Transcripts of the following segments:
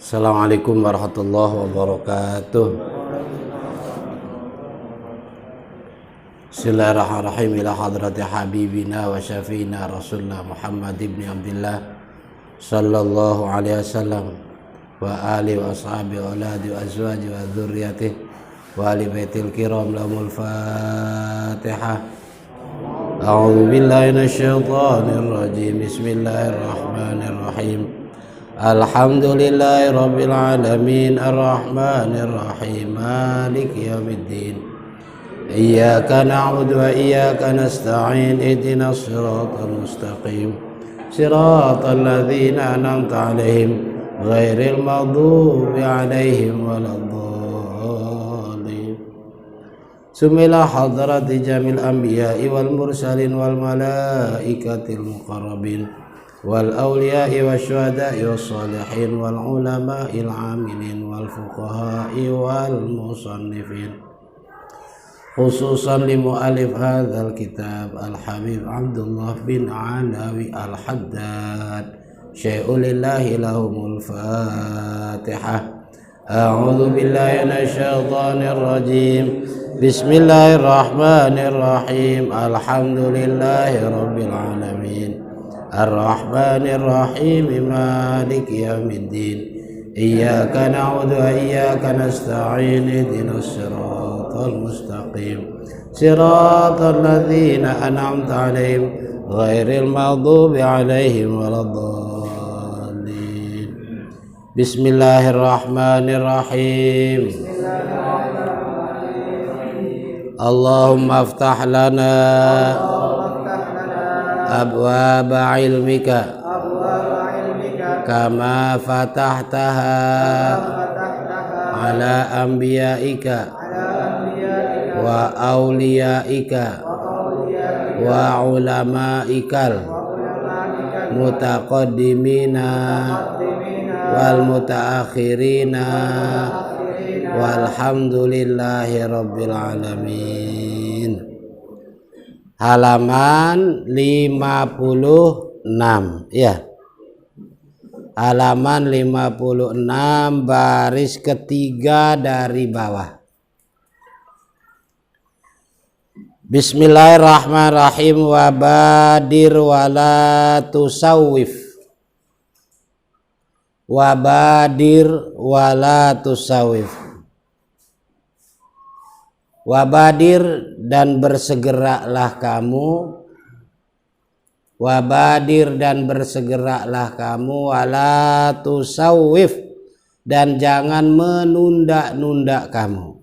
Assalamualaikum warahmatullahi wabarakatuh. Bismillahirrahmanirrahim. Ila hadrati habibina wa syafiina Rasulullah Muhammad ibn Abdullah sallallahu alaihi wasallam wa alihi wa ashabihi wa auladi wa azwaji wa dzurriyyatihi wa ali baitil kiram lahumul Fatihah. A'udzu billahi minasyaitonir rajim. Bismillahirrahmanirrahim. Alhamdulillahi rabbil alamin arrahmanir rahim maliki yaumiddin iyyaka na'budu wa iyyaka nasta'in ihdinas siratal mustaqim siratal ladzina an'amta 'alaihim ghairil maghdubi 'alaihim waladdallin. Sumila hadrati jamil anbiya'i wal mursalin wal malaikatil muqarrabin wal awliya'i wasyuhada'i wassalihin wal ulama'il amilin wal fuqaha'i wal musannifin, khususan li mu'alif hadzal kitab al-habib Abdullah bin Alawi al-Haddad syai'ulillahi lahumul Fatihah. A'udzu billahi minasyaitonir rajim. Bismillahirrahmanirrahim. Alhamdulillahi rabbil alamin arrahmanir rahim maliki yaumiddin iyyaka na'budu wa iyyaka nasta'in ihdinas siratal mustaqim siratal ladzina an'amta 'alaihim ghairil maghdubi 'alaihim waladdallin. Bismillahirrahmanirrahim. Allahumma aftah lana abwaaba ilmika kama fatahtaha ala anbiyaika wa awliyaika wa ulamaikal mutaqaddimina wal mutaakhirina walhamdulillahi rabbil alamin. Halaman 56 ya. Halaman 56 baris ketiga dari bawah. Bismillahirrahmanirrahim. Wabadir wala tusawwif. Wabadir wala tusawwif. Wabadir dan bersegeralah kamu. Wabadir dan bersegeralah kamu. Wala tusawwif dan jangan menunda-nunda kamu.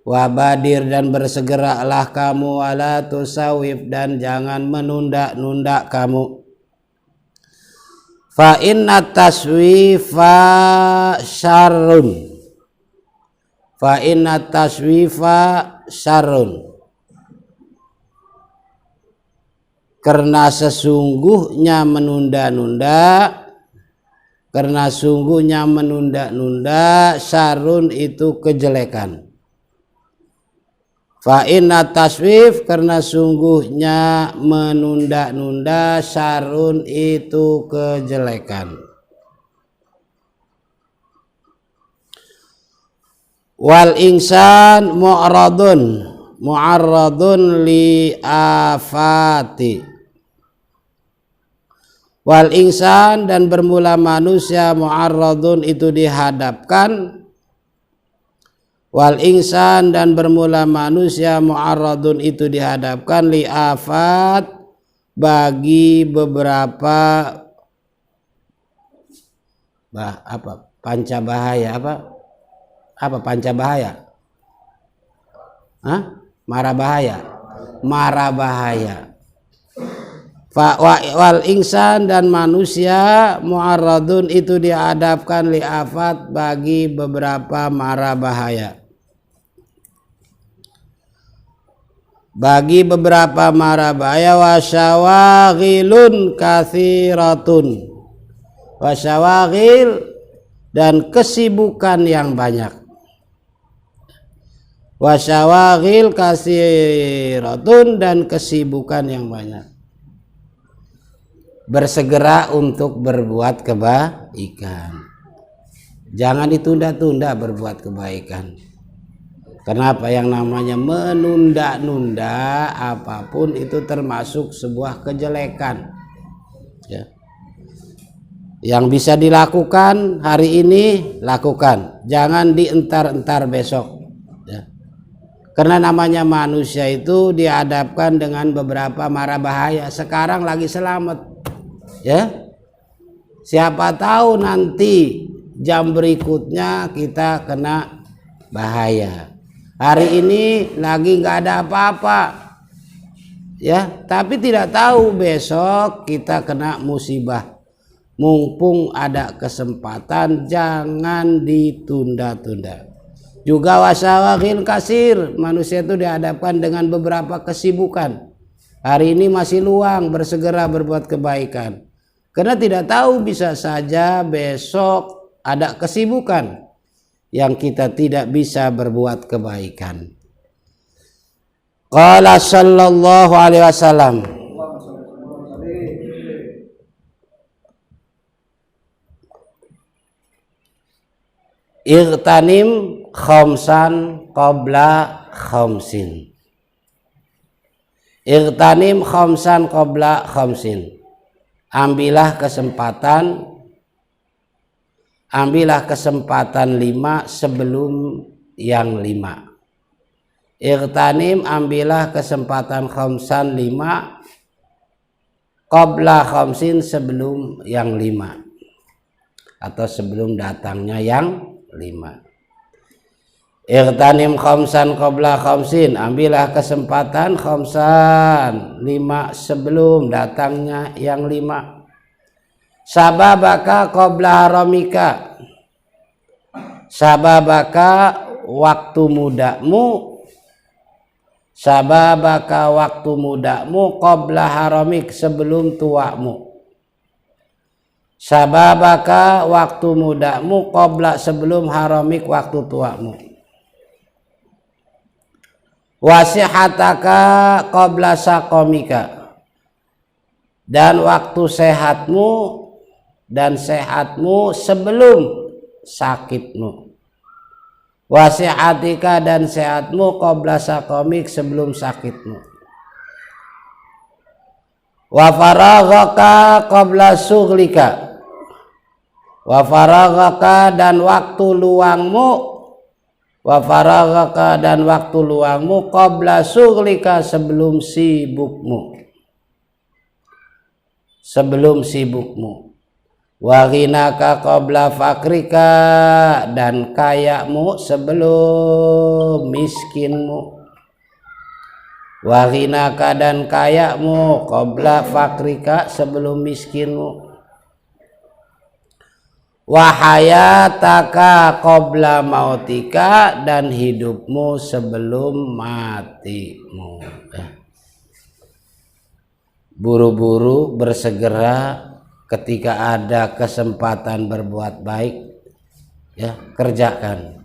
Wabadir dan bersegeralah kamu. Wala tusawwif dan jangan menunda-nunda kamu. Fa inna taswifa syarrun. Fa inna taswifa syarrun. Karena sesungguhnya menunda-nunda, syarrun itu kejelekan. Fa inna taswif karena sungguhnya menunda-nunda, syarrun itu kejelekan. Wal insan mu'arradun li afati. Wal insan dan bermula manusia mu'arradun itu dihadapkan. Wal insan dan bermula manusia mu'arradun itu dihadapkan li afat bagi beberapa panca bahaya apa panca bahaya? Mara bahaya. Wal insan dan manusia mu'arradun itu dihadapkan li afat bagi beberapa mara bahaya. Bagi beberapa mara bahaya. Wasyawaghilun katsiratun. Wasyawaghil dan kesibukan yang banyak. Wasyawaghil katsiratun dan kesibukan yang banyak. bersegera untuk berbuat kebaikan. Jangan ditunda-tunda berbuat kebaikan. Kenapa? Yang namanya menunda-nunda apapun itu termasuk sebuah kejelekan. Ya. Yang bisa dilakukan hari ini lakukan, jangan dientar-entar besok. Ya. Karena namanya manusia itu dihadapkan dengan beberapa mara bahaya. Sekarang lagi selamat, ya. Siapa tahu nanti jam berikutnya kita kena bahaya. Hari ini lagi nggak ada apa-apa, ya. Tapi tidak tahu besok kita kena musibah. Mumpung ada kesempatan, jangan ditunda-tunda. Juga wasawagil kasir, manusia itu dihadapkan dengan beberapa kesibukan. Hari ini masih luang, bersegera berbuat kebaikan. Karena tidak tahu bisa saja besok ada kesibukan yang kita tidak bisa berbuat kebaikan. Qala sallallahu alaihi wasallam, Ightanim khamsan qabla khamsin. Ightanim khamsan qabla khamsin. Ambillah kesempatan 5 sebelum yang 5. Ightanim, ambillah kesempatan khamsan 5 qabla khamsin, sebelum yang 5 atau sebelum datangnya yang 5. Ightanim khamsan qabla khamsin, ambillah kesempatan khamsan 5 sebelum datangnya yang 5. Sababaka qabla haramika, sababaka waktu mudamu, sababaka waktu mudamu qabla haramik, sebelum tuamu. Sababaka waktu mudamu qabla, sebelum haramik, waktu tuamu. Wasihataka qabla saqamika, dan waktu sehatmu sebelum sakitmu. Wasihatika, dan sehatmu qabla saqamik, sebelum sakitmu. Wa faraghaka qabla sughlika, wa faraghaka, dan waktu luangmu, wa faraghaka, dan waktu luangmu qabla sughlika, sebelum sibukmu. Wa ghinaka qabla fakrika, dan kayamu sebelum miskinmu. Wa ghinaka, dan kayamu qabla fakrika, sebelum miskinmu. Wa hayataka qabla mautika, dan hidupmu sebelum matimu. Buru-buru, bersegera ketika ada kesempatan berbuat baik, ya, kerjakan.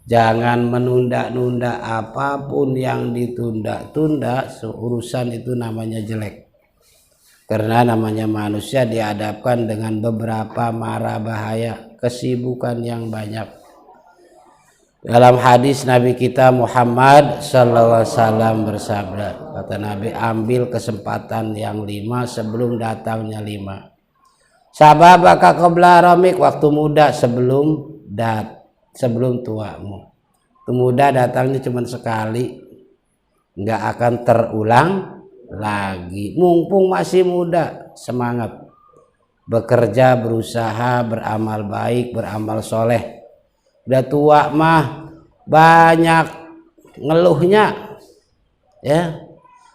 Jangan menunda-nunda, apapun yang ditunda-tunda urusan itu namanya jelek. Karena namanya manusia dihadapkan dengan beberapa mara bahaya, kesibukan yang banyak. Dalam hadis Nabi kita Muhammad sallallahu alaihi wasallam bersabda, kata Nabi, ambil kesempatan yang 5 sebelum datangnya 5. Sababaka qabla haramik, waktu muda sebelum tuamu. Waktu muda datangnya cuma sekali, nggak akan terulang lagi. Mumpung masih muda, semangat bekerja, berusaha, beramal baik, beramal soleh. Udah tua mah banyak ngeluhnya, ya,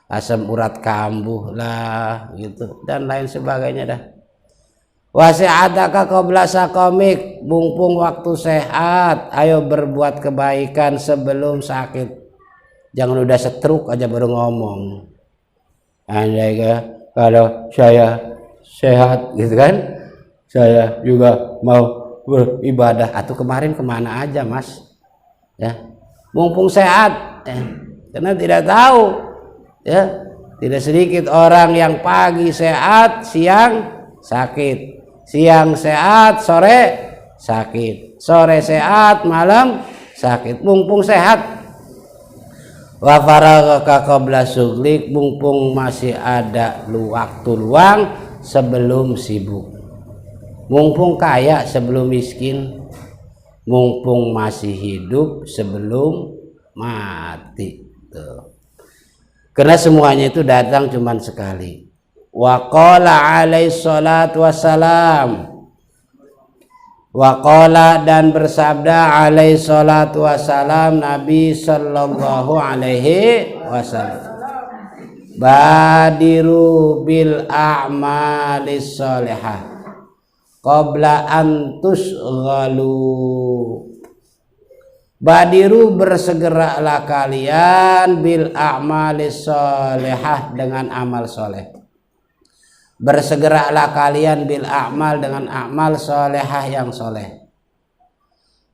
asam urat kambuh lah gitu dan lain sebagainya dah. Wasi'ataka qabla saqamik, mumpung waktu sehat, ayo berbuat kebaikan sebelum sakit. Jangan udah setruk aja baru ngomong. Andai kalau saya sehat gitu kan, saya juga mau beribadah. Atau kemarin kemana aja mas, ya, mumpung sehat, karena tidak tahu, ya, Tidak sedikit orang yang pagi sehat, siang sakit, siang sehat, sore sakit, sore sehat, malam sakit. Mumpung sehat, wa faragaka qabla suglik, mumpung masih ada waktu luang sebelum sibuk, mumpung kaya sebelum miskin, mumpung masih hidup sebelum mati. Tuh. Karena semuanya itu datang cuman sekali. Wa qala alaihi salatu wassalam, wa qala dan bersabda alaihi salatu wassalam Nabi sallallahu alaihi wasallam, badiru bil a'malis sholihah qabla an tusghalu. Badiru bersegeralah kalian bil a'malis sholihah dengan amal soleh. Bersegeralah kalian bil a'mal dengan amal solehah yang soleh.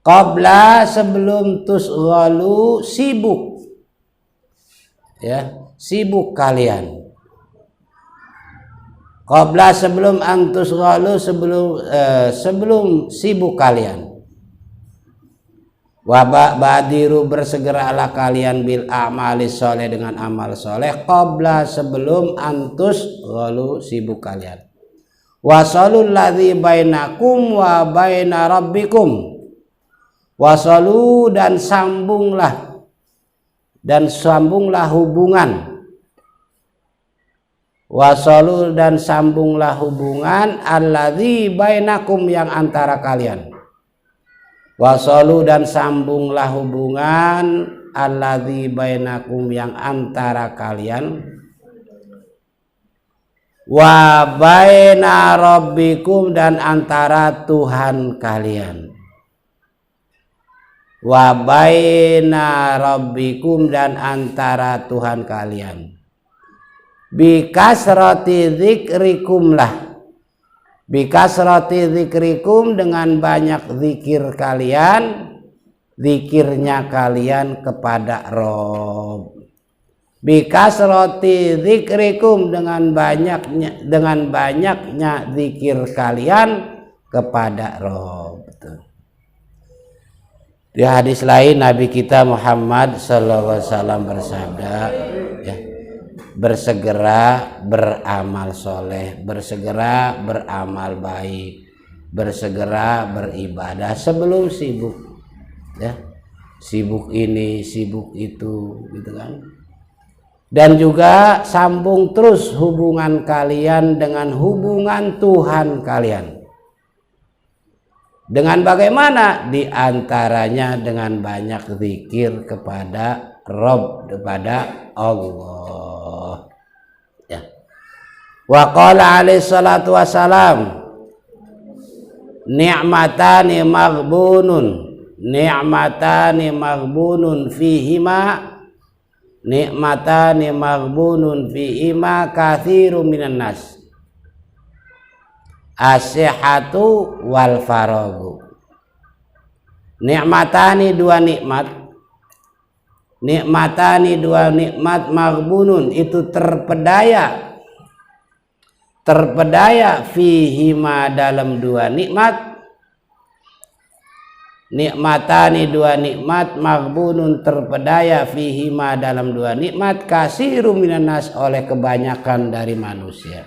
Qabla sebelum tusghalu sibuk. Ya, sibuk kalian. Qabla sebelum antusghalu sebelum sibuk kalian. Badiru bersegeralah kalian bil a'malis soleh dengan amal soleh qabla sebelum antus ghalu sibuk kalian. Wasalul ladzi bainakum wa baina rabbikum, wasalu dan sambunglah hubungan, wasalu dan sambunglah hubungan alladzi bainakum yang antara kalian. Wasalu dan sambunglah hubungan alladzi bainakum yang antara kalian, wa baina rabbikum dan antara Tuhan kalian, wa baina rabbikum dan antara Tuhan kalian. Bi kasrati dzikrikum lah, bikasrati dzikrikum dengan banyak zikir kalian, zikirnya kalian kepada Rob. Bikasrati dzikrikum dengan banyaknya zikir kalian kepada Rob. Di hadis lain Nabi kita Muhammad sallallahu alaihi wasallam bersabda, ya, bersegera beramal soleh, bersegera beramal baik, bersegera beribadah sebelum sibuk, ya, sibuk ini sibuk itu, gitu kan. Dan juga sambung terus hubungan kalian dengan hubungan Tuhan kalian. Dengan bagaimana? Di antaranya dengan banyak zikir kepada Rabb, kepada Allah. Ya. Wa qala alaihi salatu wassalam, ni'matani maghbunun fihima katsirun minan nas, as-sihhatu wal faragu. Ni'matani dua nikmat, maghbunun itu terpedaya fihima dalam dua nikmat. Nikmatani dua nikmat maghbunun terpedaya fihima dalam dua nikmat katsirun minan nas oleh kebanyakan dari manusia.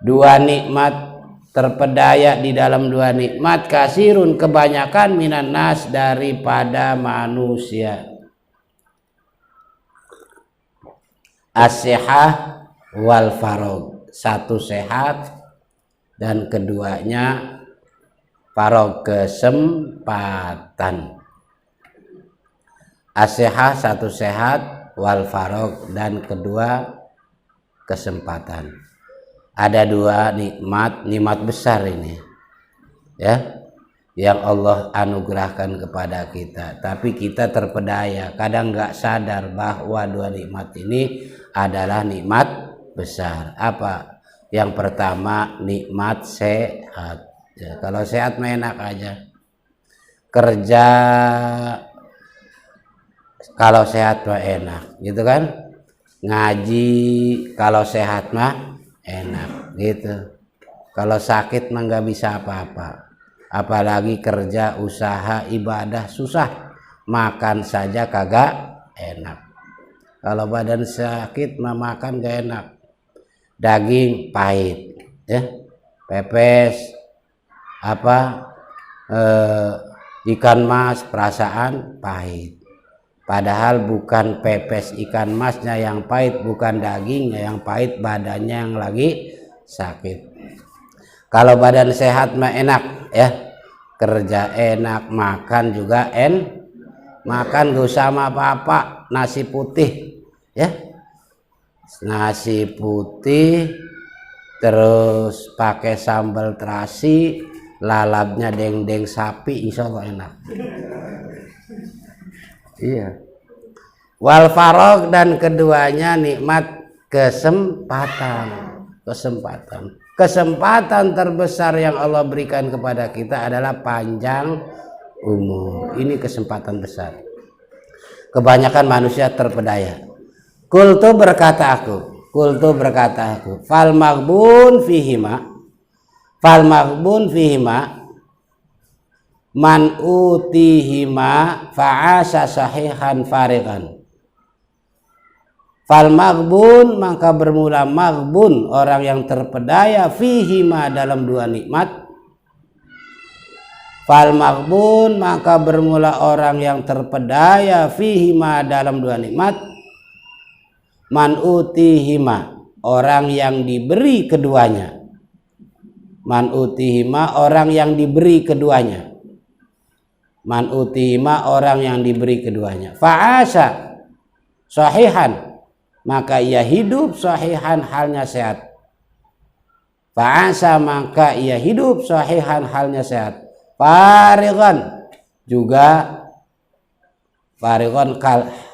Dua nikmat terpedaya di dalam dua nikmat, katsirun kebanyakan minan nas daripada manusia. As-sihah wal farag, satu sehat dan keduanya farag, kesempatan. As-sihah satu sehat, wal farag dan kedua kesempatan. Ada dua nikmat besar ini, ya, yang Allah anugerahkan kepada kita. Tapi kita terpedaya, kadang nggak sadar bahwa dua nikmat ini adalah nikmat besar. Apa? Yang pertama nikmat sehat. Ya, kalau sehat mah enak aja. Kerja kalau sehat mah enak, gitu kan? ngaji kalau sehat mah enak gitu. Kalau sakit mah nggak bisa apa-apa. Apalagi kerja, usaha, ibadah susah. Makan saja kagak enak. Kalau badan sakit mah makan gak enak. Daging pahit, ya. Pepes, ikan mas perasaan pahit. Padahal bukan pepes ikan masnya yang pahit, bukan dagingnya yang pahit, badannya yang lagi sakit. Kalau badan sehat mah enak, ya. Kerja enak, makan juga makan gak usah sama apa-apa, nasi putih, ya. Nasi putih terus pakai sambal terasi, lalapnya dendeng sapi, insya Allah enak. Iya. Wal farog, dan keduanya nikmat kesempatan terbesar yang Allah berikan kepada kita adalah panjang umur. Ini kesempatan besar. Kebanyakan manusia terpedaya. Kultu berkata aku, fal maghbun fihima man utihima fa'asa sahihan fariqan. Fal maghbun, maka bermula maghbun, orang yang terpedaya, fihima, dalam dua nikmat. Fal maghbun, maka bermula orang yang terpedaya, fihima, dalam dua nikmat. Man utihima, orang yang diberi keduanya. Man utihima, orang yang diberi keduanya. Man utihima, orang yang diberi keduanya. Fa'asa sahihan, maka ia hidup sahihan, halnya sehat. Fa'asa, maka ia hidup sahihan, halnya sehat. Fariqan, juga fariqan,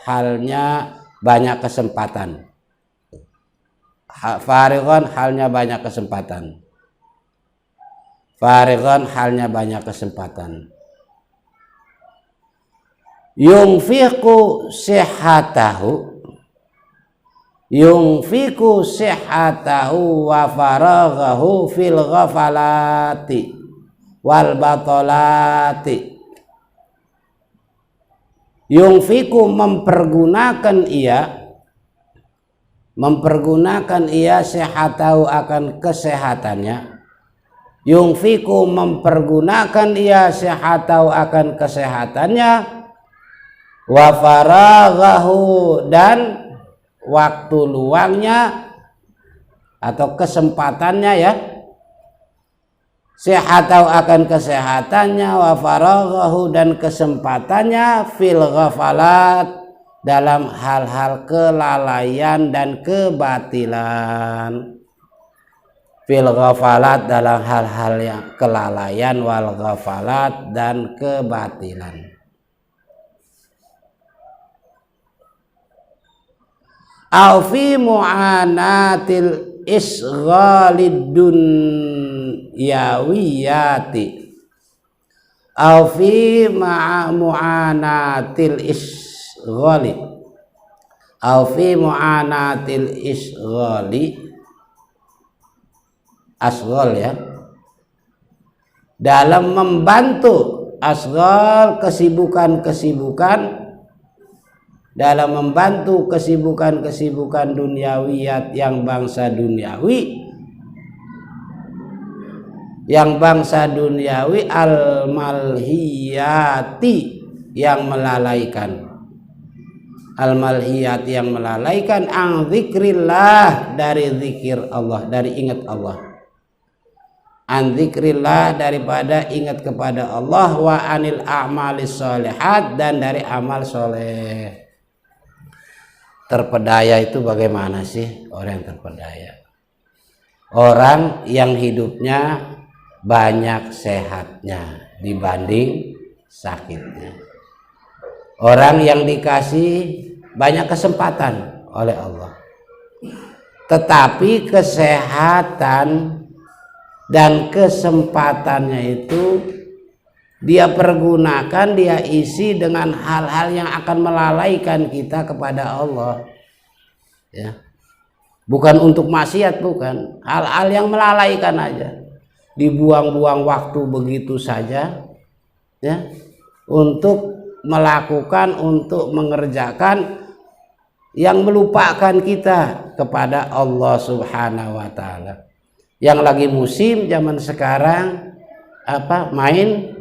halnya banyak kesempatan. Fariqan, halnya banyak kesempatan. Fariqan, halnya banyak kesempatan. Yunfiqu sihhatahu wa faraghahu fil ghafalati wal batolati. Yunfiqu, mempergunakan ia sihhatahu, akan kesehatannya. Yunfiqu, mempergunakan ia sihhatahu, akan kesehatannya. Wa faraghahu, dan waktu luangnya atau kesempatannya, ya. Sihhatahu, akan kesehatannya. Wa faraghahu, dan kesempatannya. Fil ghafalat, dalam hal-hal kelalaian dan kebatilan. Fil ghafalat, dalam hal-hal yang kelalaian, wal ghafalat, dan kebatilan. Au fi mu'anatil isghalid dunyawiyati, au fi mu'anatil isghali, au fi mu'anatil isghali, asghal, ya, dalam membantu asghal, kesibukan-kesibukan, dalam membantu kesibukan-kesibukan duniawiyat, yang bangsa duniawi, al-malhiyati, yang melalaikan, al-malhiyat, yang melalaikan, an zikrillah, dari zikir Allah, dari ingat Allah, an zikrillah, daripada ingat kepada Allah, wa anil a'malis sholihat, dan dari amal soleh. Terpedaya itu bagaimana sih orang yang terpedaya? Orang yang hidupnya banyak sehatnya dibanding sakitnya. Orang yang dikasih banyak kesempatan oleh Allah, tetapi kesehatan dan kesempatannya itu dia pergunakan, dia isi dengan hal-hal yang akan melalaikan kita kepada Allah. ya. Bukan untuk maksiat, bukan. Hal-hal yang melalaikan aja. Dibuang-buang waktu begitu saja, ya, untuk melakukan, untuk mengerjakan yang melupakan kita kepada Allah Subhanahu wa taala. Yang lagi musim zaman sekarang apa? Main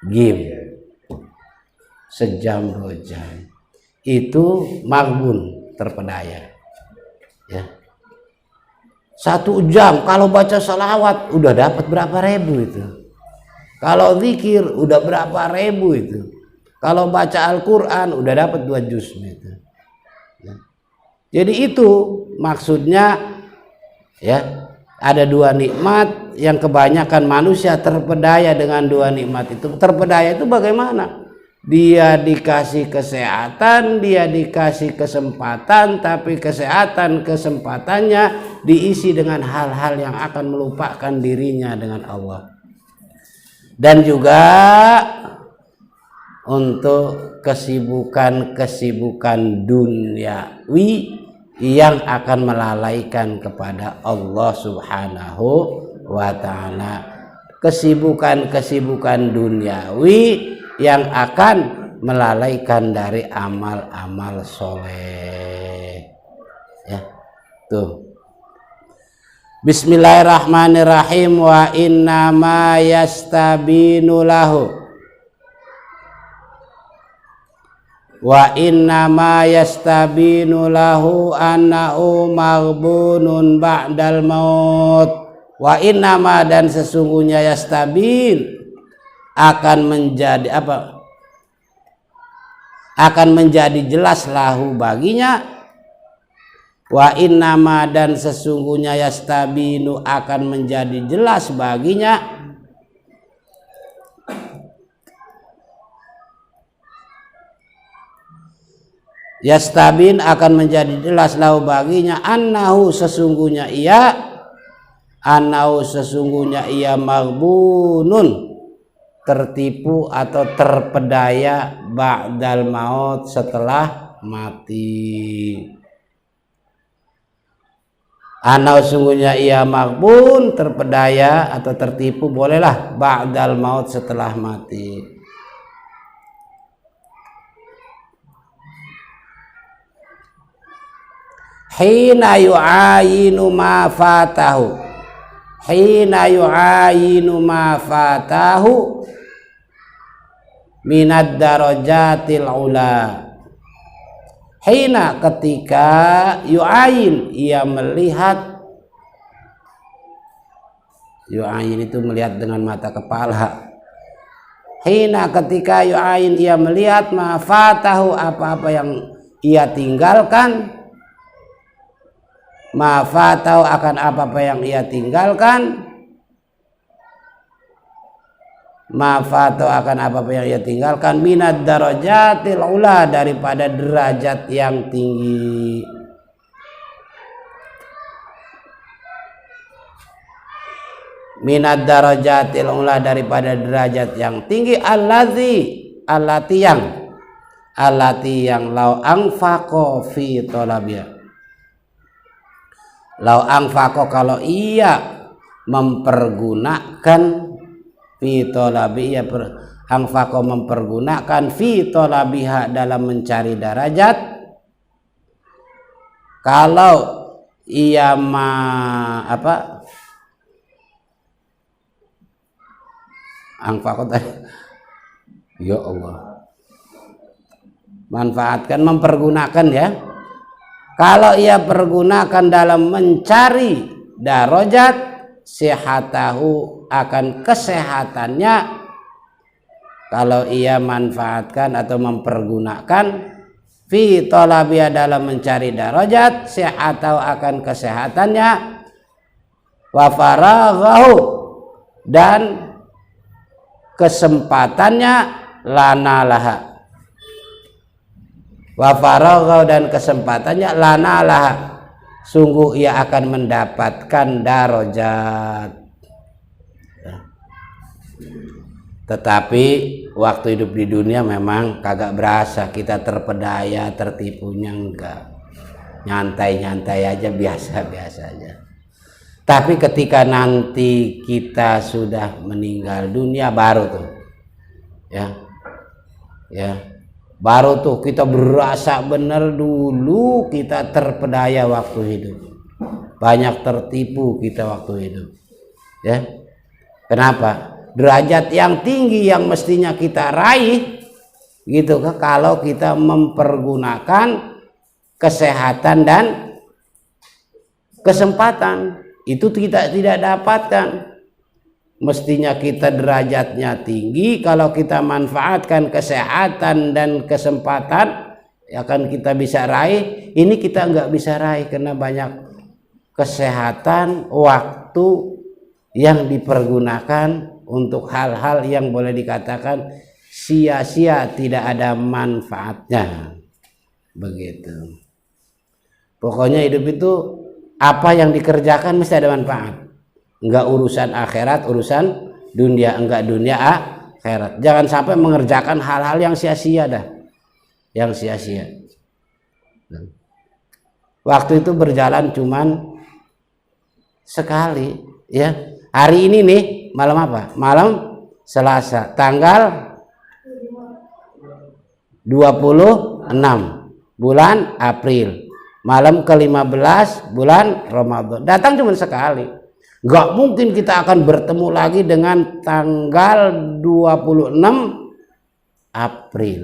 game. Sejam 2 jam. Itu maghbun, terpedaya. Ya. 1 jam kalau baca salawat udah dapat berapa ribu itu. Kalau zikir udah berapa ribu itu. Kalau baca Al-Quran udah dapat 2 juz itu. Ya. Jadi itu maksudnya, ya, ada 2 nikmat yang kebanyakan manusia terpedaya dengan 2 nikmat itu. Terpedaya itu bagaimana? Dia dikasih kesehatan, dia dikasih kesempatan, tapi kesehatannya diisi dengan hal-hal yang akan melupakan dirinya dengan Allah. Dan juga untuk kesibukan duniawi yang akan melalaikan kepada Allah Subhanahu wa ta'ala. Kesibukan duniawi yang akan melalaikan dari amal-amal soleh. Ya, tuh. Bismillahirrahmanirrahim. Wa inna ma yastabinu lahu. Wa inna ma yastabinu lahu annahu maghbunun ba'dal maut. Wa inna ma, dan sesungguhnya yastabin akan menjadi apa? Akan menjadi jelas lahu baginya. Wa innama, dan sesungguhnya yastabinu akan menjadi jelas baginya. Yastabin akan menjadi jelas lahu baginya annahu, sesungguhnya ia, annahu sesungguhnya ia maghbunun, tertipu atau terpedaya ba'dal maut, setelah mati. Anau sungguhnya ia maghbun, terpedaya atau tertipu, bolehlah ba'dal maut, setelah mati. Hina yu'ayinu ma fatahu, hina yu'ayinu ma fatahu minad darajatil ula. Hina, ketika yu'ayin, ia melihat. Yu'ayin itu melihat dengan mata kepala. Hina, ketika yu'ayin, ia melihat ma fatahu, apa-apa yang ia tinggalkan. Ma fatahu, akan apa-apa yang ia tinggalkan. Ma fatahu, akan apa-apa yang ia tinggalkan. Minad darajatil ula, daripada derajat yang tinggi. Minad darajatil ula, daripada derajat yang tinggi. Allati yang lau anfaqo fi tolabiya. Lau anfaqo, kalau ia mempergunakan fi tolabiha, anfaqo mempergunakan fi tolabiha, dalam mencari darajat. Kalau ia anfaqo tadi, ya Allah, manfaatkan, mempergunakan, ya. Kalau ia pergunakan dalam mencari darajat, sehatahu, akan kesehatannya. Kalau ia manfaatkan atau mempergunakan fi talabiya, dalam mencari darajat, sehatahu, akan kesehatannya. Wa faraghahu, dan kesempatannya, lana laha. Wa faraghahu, dan kesempatannya, lana laha, sungguh ia akan mendapatkan darajat. Tetapi waktu hidup di dunia memang kagak berasa kita terpedaya, tertipunya enggak. nyantai-nyantai aja, biasa-biasa aja. Tapi ketika nanti kita sudah meninggal dunia, baru tuh ya baru tuh kita berasa benar. Dulu kita terpedaya waktu hidup, banyak tertipu kita waktu hidup, ya. Kenapa? Derajat yang tinggi yang mestinya kita raih gitu kan, kalau kita mempergunakan kesehatan dan kesempatan. Itu kita tidak dapatkan. Mestinya kita derajatnya tinggi, kalau kita manfaatkan kesehatan dan kesempatan akan kita bisa raih. Ini kita nggak bisa raih karena banyak kesehatan, waktu yang dipergunakan untuk hal-hal yang boleh dikatakan sia-sia, tidak ada manfaatnya. Begitu. Pokoknya hidup itu apa yang dikerjakan mesti ada manfaat. Enggak urusan akhirat, urusan dunia, enggak dunia akhirat. Jangan sampai mengerjakan hal-hal yang sia-sia dah. Yang sia-sia. Waktu itu berjalan cuman sekali, ya. Hari ini nih, malam apa? Malam Selasa, tanggal 26 bulan April. Malam ke-15 bulan Ramadan. Datang cuma sekali. Gak mungkin kita akan bertemu lagi dengan tanggal 26 April.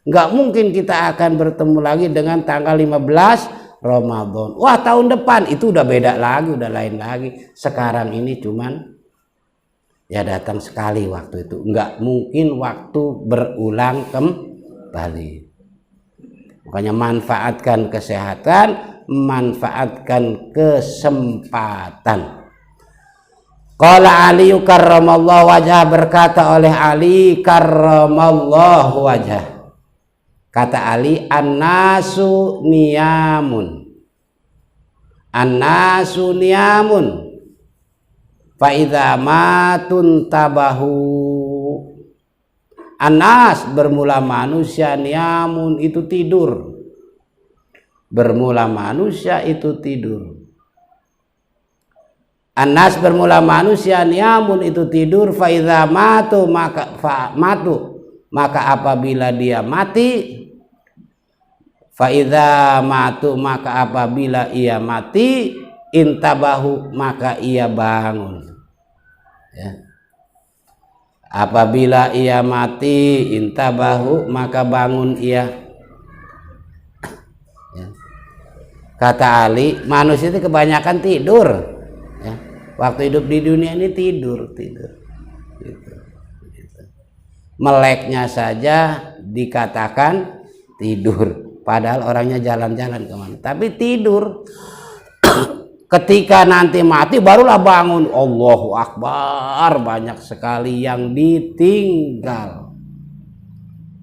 Gak mungkin kita akan bertemu lagi dengan tanggal 15 Ramadan. Wah, tahun depan itu udah beda lagi, udah lain lagi. Sekarang ini cuman ya datang sekali waktu itu. Gak mungkin waktu berulang kembali. Makanya manfaatkan kesehatan, manfaatkan kesempatan. Qala Ali karramallahu wajah, berkata oleh Ali karramallahu wajah. Kata Ali, an-nasu niyamun. An-nasu niyamun. Fa idza matun tabahu. Anas, bermula manusia, niyamun itu tidur. Bermula manusia itu tidur. Anas bermula manusia, niyamun itu tidur. Fa idza matu maka apabila dia mati. Fa idza matu maka apabila ia mati, intabahu maka ia bangun. Ya. Apabila ia mati, intabahu maka bangun ia. Ya. Kata Ali, manusia itu kebanyakan tidur. Ya. Waktu hidup di dunia ini tidur. Gitu. Meleknya saja dikatakan tidur, padahal orangnya jalan-jalan kemana, tapi tidur. Ketika nanti mati barulah bangun. Allahu Akbar. Banyak sekali yang ditinggal.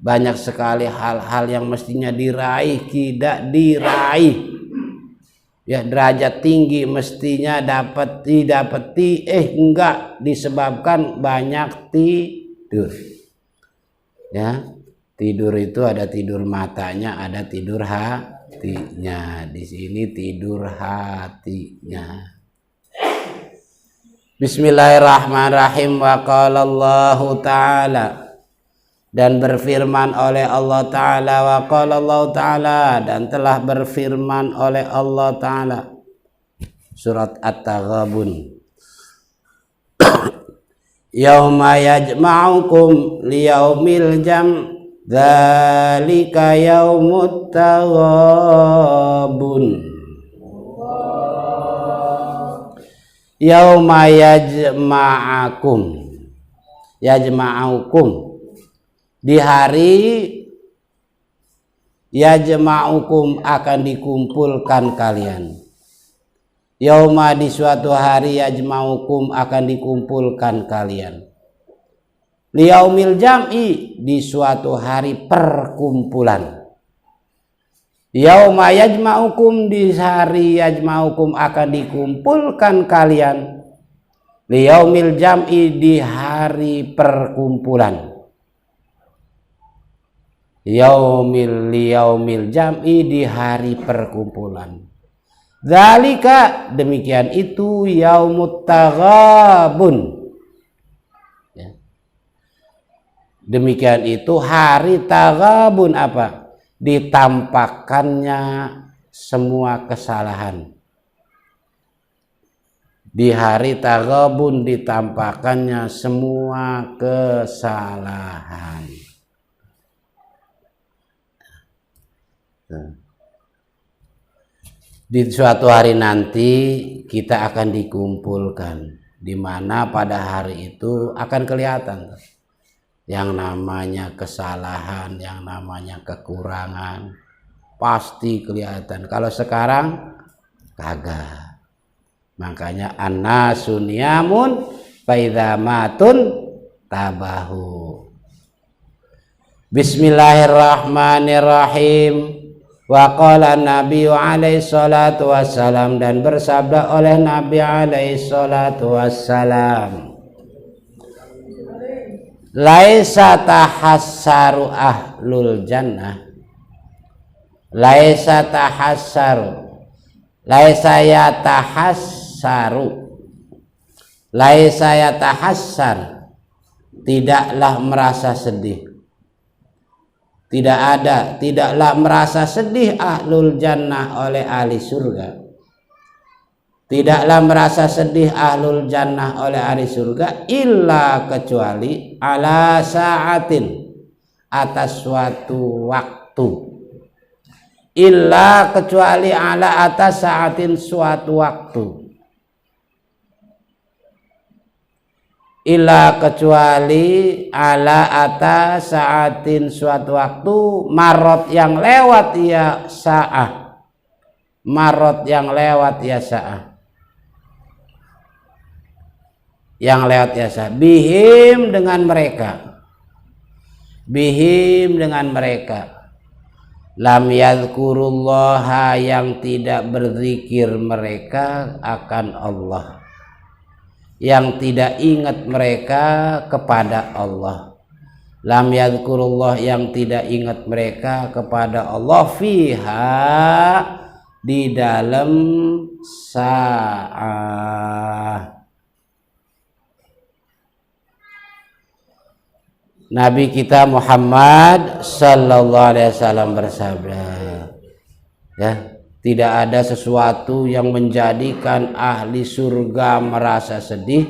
Banyak sekali hal-hal yang mestinya diraih tidak diraih. Ya, derajat tinggi mestinya didapati enggak, disebabkan banyak tidur. Ya, tidur itu ada tidur matanya, ada tidur hatinya. Di sini tidur hatinya. Bismillahirrahmanirrahim. Wa qala Allahu ta'ala, dan berfirman oleh Allah Ta'ala. Wa qala Allahu ta'ala, dan telah berfirman oleh Allah Ta'ala. Surat At-Taghabun. Yauma yajma'ukum liyaumil jam', dzalika yaumut taghabun. Yauma yajma'ukum, di hari yajma'ukum akan dikumpulkan kalian. Yauma, di suatu hari, yajma'ukum akan dikumpulkan kalian. Liyaumil jam'i, di suatu hari perkumpulan. Yauma yajma'ukum, di hari yajma'ukum akan dikumpulkan kalian. Liyaumil jam'i, di hari perkumpulan. yaumil jam'i, di hari perkumpulan. Dzalika, demikian itu, yaumut taghabun. Ya. Demikian itu hari taghabun, apa? Ditampakkannya semua kesalahan. Di hari taghabun ditampakkannya semua kesalahan. Di suatu hari nanti kita akan dikumpulkan, di mana pada hari itu akan kelihatan yang namanya kesalahan, yang namanya kekurangan, pasti kelihatan. Kalau sekarang kagak. Makanya annasu niyamun faidza matun tabahu. Bismillahirrahmanirrahim. Wa qala Nabi alaihi salatu wassalam, dan bersabda oleh Nabi alaihi salatu wassalam, laisa tahassaru ahlul jannah, laisa tahassaru, laisa yatahassaru, laisa yatahassar, tidaklah merasa sedih. Tidaklah merasa sedih ahlul jannah oleh ahli surga. Tidaklah merasa sedih ahlul jannah oleh ahli surga, illa kecuali ala sa'atin, atas suatu waktu. Illa kecuali ala atas sa'atin, suatu waktu. Illa kecuali ala atas saatin, suatu waktu, marot yang lewat ya sa'ah, marot yang lewat ya sa'ah, yang lewat ya sa'ah, bihim dengan mereka, bihim dengan mereka, lam yadhkurullaha, yang tidak berzikir mereka akan Allah, yang tidak ingat mereka kepada Allah. Lam yadhkurullah, yang tidak ingat mereka kepada Allah, fiha, di dalam sa'ah. Nabi kita Muhammad sallallahu alaihi wasallam bersabda, ya, tidak ada sesuatu yang menjadikan ahli surga merasa sedih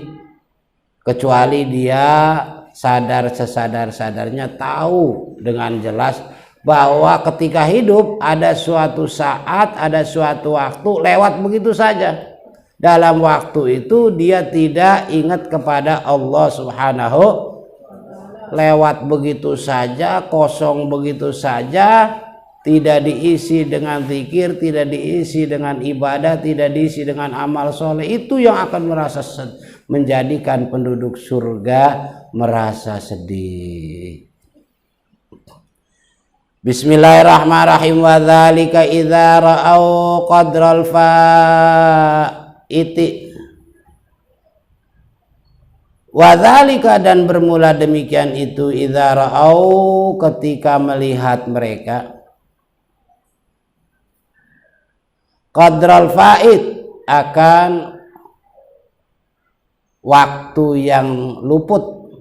kecuali dia sadar sesadar-sadarnya, tahu dengan jelas bahwa ketika hidup ada suatu saat, ada suatu waktu lewat begitu saja. Dalam waktu itu dia tidak ingat kepada Allah Subhanahu, lewat begitu saja, kosong begitu saja. Tidak diisi dengan zikir, tidak diisi dengan ibadah, tidak diisi dengan amal soleh. Itu yang akan merasa menjadikan penduduk surga merasa sedih. Bismillahirrahmanirrahim. Wa dzalika idza ra'au qadral fa'iti. Wa dzalika, dan bermula demikian itu, idza ra'au, ketika melihat mereka, qadral fa'id, akan waktu yang luput,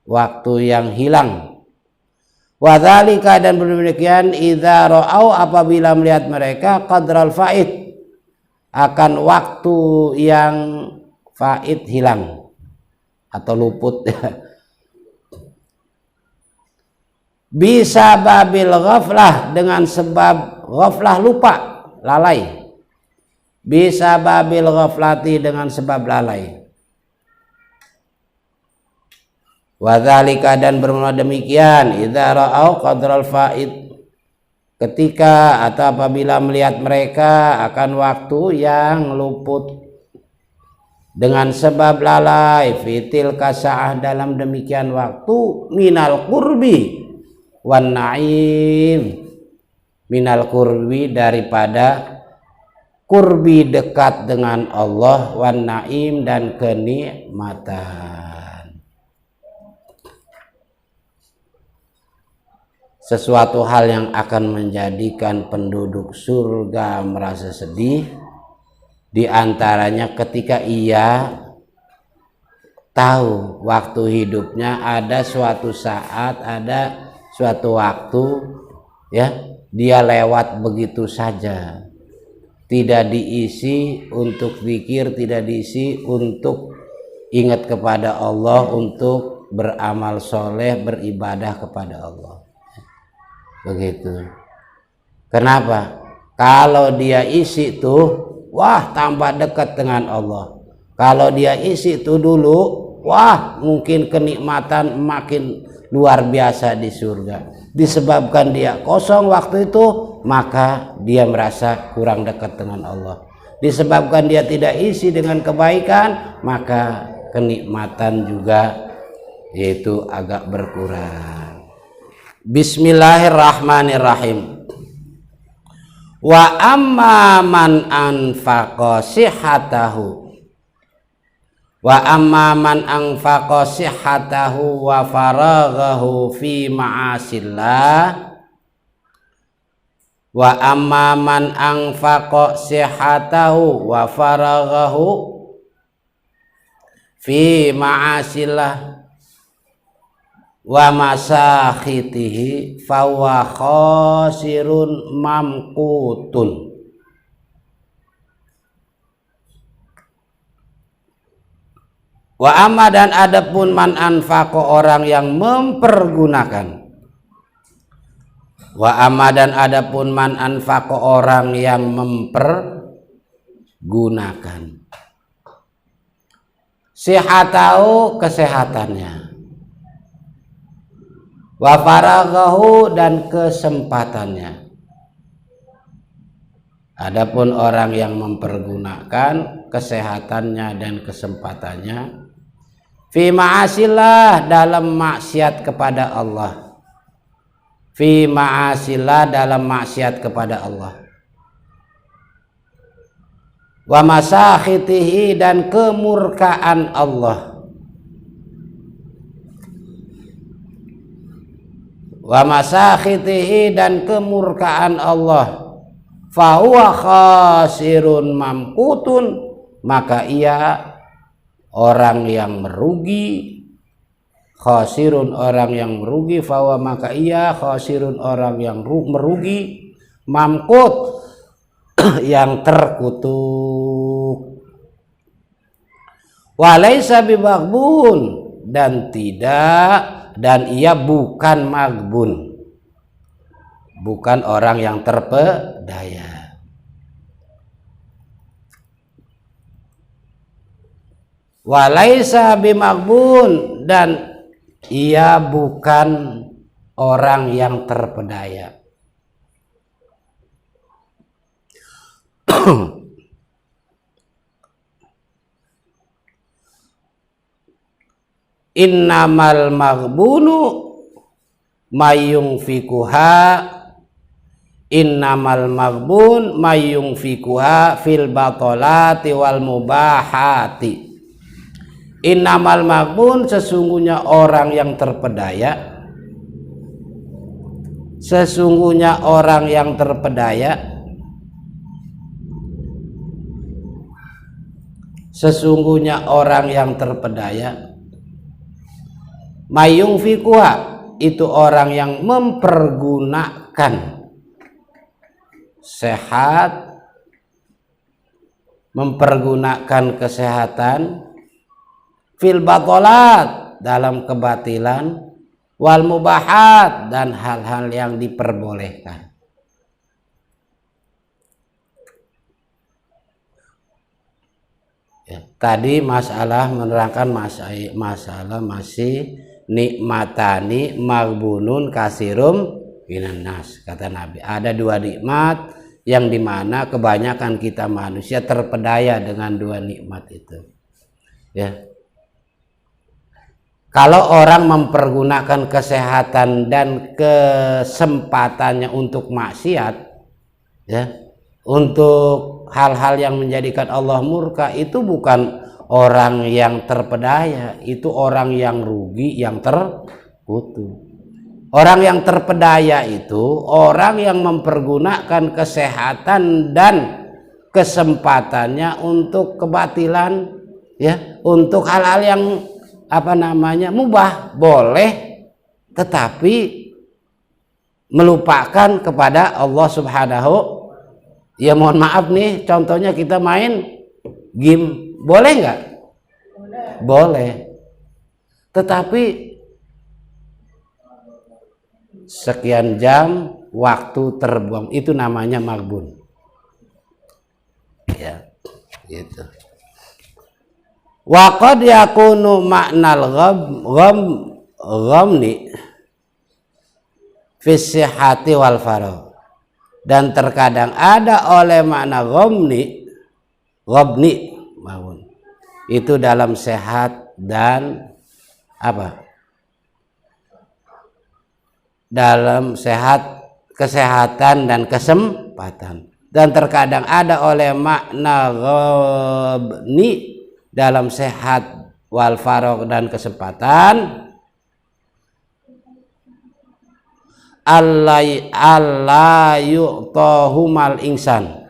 waktu yang hilang. Wa dzalika, dan demikian, idza ra'au, apabila melihat mereka, qadral fa'id, akan waktu yang fa'id, hilang atau luput. Bisa babil ghaflah, dengan sebab ghaflah, lupa, lalai. Bisa babil ghaflati, dengan sebab lalai. Wa dzalika, dan bermula demikian, idza ra'au qadral fa'id, ketika atau apabila melihat mereka akan waktu yang luput dengan sebab lalai, fitil kasa'ah, dalam demikian waktu, minal qurbi wan na'im, minal qurbi, daripada qurbi, dekat dengan Allah, wan na'im, dan kenikmatan. sesuatu hal yang akan menjadikan penduduk surga merasa sedih, di antaranya ketika ia tahu waktu hidupnya ada suatu saat, ada suatu waktu ya dia lewat begitu saja, tidak diisi untuk zikir, tidak diisi untuk ingat kepada Allah, untuk beramal soleh, beribadah kepada Allah. Begitu. Kenapa? Kalau dia isi tuh, wah tambah dekat dengan Allah. Kalau dia isi tuh dulu, wah mungkin kenikmatan makin luar biasa di surga. Disebabkan dia kosong waktu itu, maka dia merasa kurang dekat dengan Allah. Disebabkan dia tidak isi dengan kebaikan, maka kenikmatan juga yaitu agak berkurang. Bismillahirrahmanirrahim. Wa amma man anfaqa sihhatahu wa amma man anfaqa sihhatahu wa faraghahu fi ma'asillah wa amma man anfaqa sihhatahu wa faraghahu fi ma'asillah wa masakhitihi fawa khasirun mamqutun. Wa amma dan adapun man anfaqa orang yang mempergunakan. Wa amma dan adapun man anfaqa orang yang mempergunakan. Sihatahu kesehatannya. Wa faraghahu dan kesempatannya. Adapun orang yang mempergunakan kesehatannya dan kesempatannya fi ma'asillah dalam maksiat kepada Allah. Fi ma'asillah dalam maksiat kepada Allah. Wa masakhitihi dan kemurkaan Allah. Wa masakhitihi dan kemurkaan Allah, fahuwa khasirun mamqutun, maka ia orang yang merugi. Khasirun orang yang merugi, fahuwa maka ia khasirun orang yang merugi, mamqut yang terkutuk. Walaysa bimaghbun dan tidak, dan ia bukan maghbun, bukan orang yang terpedaya. Walaisa bimaghbun dan ia bukan orang yang terpedaya. Innamal maghbunu mayungfikuha, innamal maghbun mayungfikuha fil batolati wal mubahati. Innamal maghbun sesungguhnya orang yang terpedaya, sesungguhnya orang yang terpedaya, sesungguhnya orang yang terpedaya, mayung fikuha itu orang yang mempergunakan sehat, mempergunakan kesehatan, fil batolat dalam kebatilan, wal mubahat dan hal-hal yang diperbolehkan. Ya, tadi masalah menerangkan masalah masih nikmatani maghbunun kasirum minan nas, kata Nabi. Ada dua nikmat yang dimana kebanyakan kita manusia terpedaya dengan dua nikmat itu. Ya. Kalau orang mempergunakan kesehatan dan kesempatannya untuk maksiat, ya, untuk hal-hal yang menjadikan Allah murka, itu bukan orang yang terpedaya, itu orang yang rugi, yang terkutuk. Orang yang terpedaya itu orang yang mempergunakan kesehatan dan kesempatannya untuk kebatilan, ya, untuk hal-hal yang mubah, boleh, tetapi melupakan kepada Allah Subhanahu. Ya mohon maaf nih, contohnya kita main game, boleh nggak? Boleh. Tetapi sekian jam waktu terbuang, itu namanya maghbun. Ya, gitu. Wa qad yakunu ma'nal ghamni fi sihhati wal faragh. Dan terkadang ada oleh makna ghamni maghbun itu dalam sehat dan dalam kesehatan dan kesempatan. Dan terkadang ada oleh makna ghabni dalam sehat wal faragh dan kesempatan, alla yu'tahumal insan,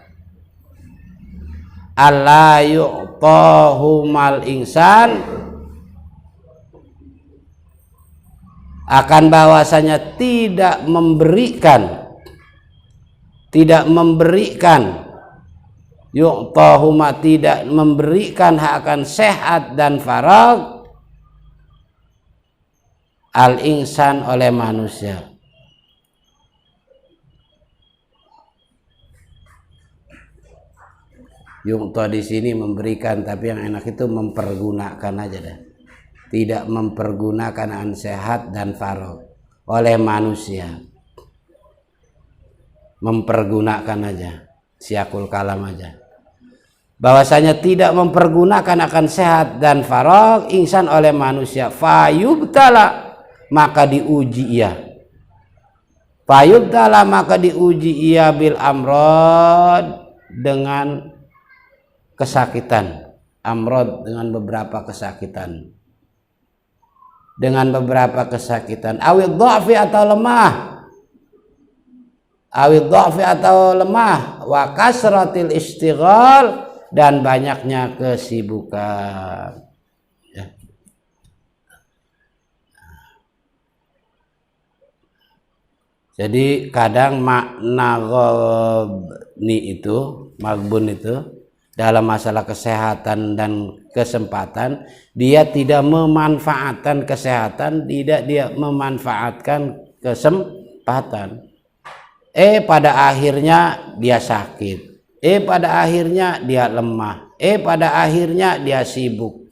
alla yu'tahumal insan, akan bahwasanya tidak memberikan yu'tahuma, tidak memberikan hak akan sehat dan faragh al insan oleh manusia. Yu'ta di sini memberikan, tapi yang enak itu mempergunakan aja dah. Tidak mempergunakan an sehat dan faragh oleh manusia. Mempergunakan aja, siakul kalam aja. Bahwasanya tidak mempergunakan akan sehat dan faragh insan oleh manusia, fayubtala, maka diuji ia. Fayubtala, maka diuji ia bil amrod, dengan kesakitan. Amrod dengan beberapa kesakitan. Dengan beberapa kesakitan. Awid dha'fi atau lemah. Awid dha'fi atau lemah. Wa kasratil istighal, dan banyaknya kesibukan. Ya. Jadi kadang makna ghabni itu, maghbun itu, dalam masalah kesehatan dan kesempatan, dia tidak memanfaatkan kesehatan, tidak dia memanfaatkan kesempatan. Pada akhirnya dia sakit. Pada akhirnya dia lemah. Pada akhirnya dia sibuk.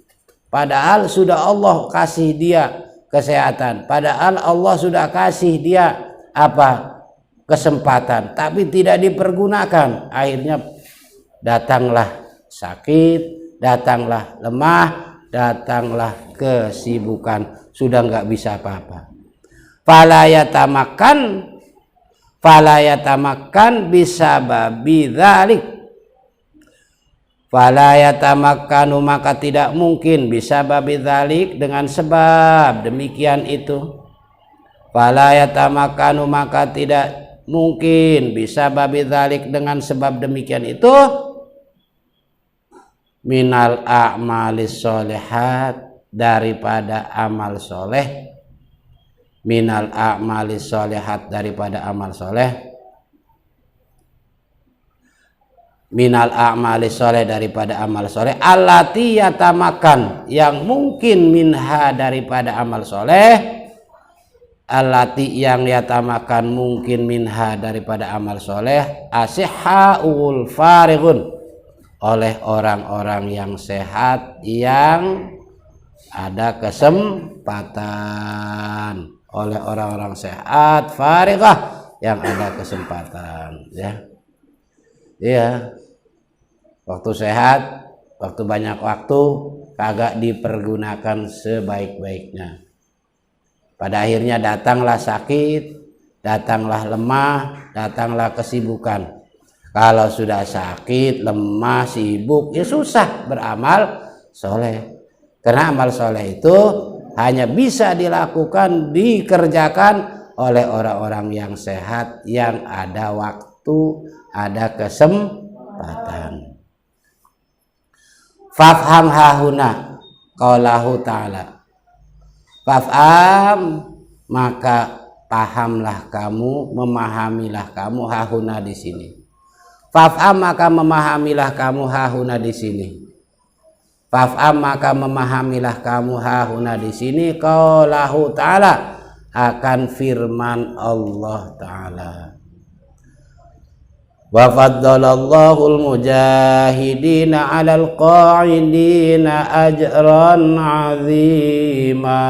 Padahal sudah Allah kasih dia kesehatan. Padahal Allah sudah kasih dia kesempatan, tapi tidak dipergunakan. Akhirnya datanglah sakit, datanglah lemah, datanglah kesibukan, sudah nggak bisa apa-apa. Fala yatamakan bisa babi dzalik. Fala yatamakkanu, maka tidak mungkin bisa babi dzalik, dengan sebab demikian itu. Fala yatamakkanu, maka tidak mungkin bisa babi dzalik, dengan sebab demikian itu, minal a'malis sholihat, daripada amal soleh, minal a'malis sholihat, daripada amal soleh, minal a'malis soleh, daripada amal soleh, allati yatamakan, yang mungkin, minha, daripada amal soleh, allati, yang yatamakan mungkin, minha, daripada amal soleh, asihhaul farighun, oleh orang-orang yang sehat, yang ada kesempatan, oleh orang-orang sehat farighah, yang ada kesempatan. Ya, iya, waktu sehat, waktu banyak waktu, kagak dipergunakan sebaik-baiknya. Pada akhirnya datanglah sakit, datanglah lemah, datanglah kesibukan. Kalau sudah sakit, lemah, sibuk, ya susah beramal soleh. Karena amal soleh itu hanya bisa dilakukan, dikerjakan oleh orang-orang yang sehat, yang ada waktu, ada kesempatan. Fafham hahuna qaulahu ta'ala. Fafham, maka pahamlah kamu, memahamilah kamu hahuna di sini. Fafham, maka memahamilah kamu hahuna di sini. Fafham, maka memahamilah kamu hahuna di sini qaulahu ta'ala, akan firman Allah Ta'ala. Wa faddalallahu al-mujahidina 'alal qa'idina ajran 'azima.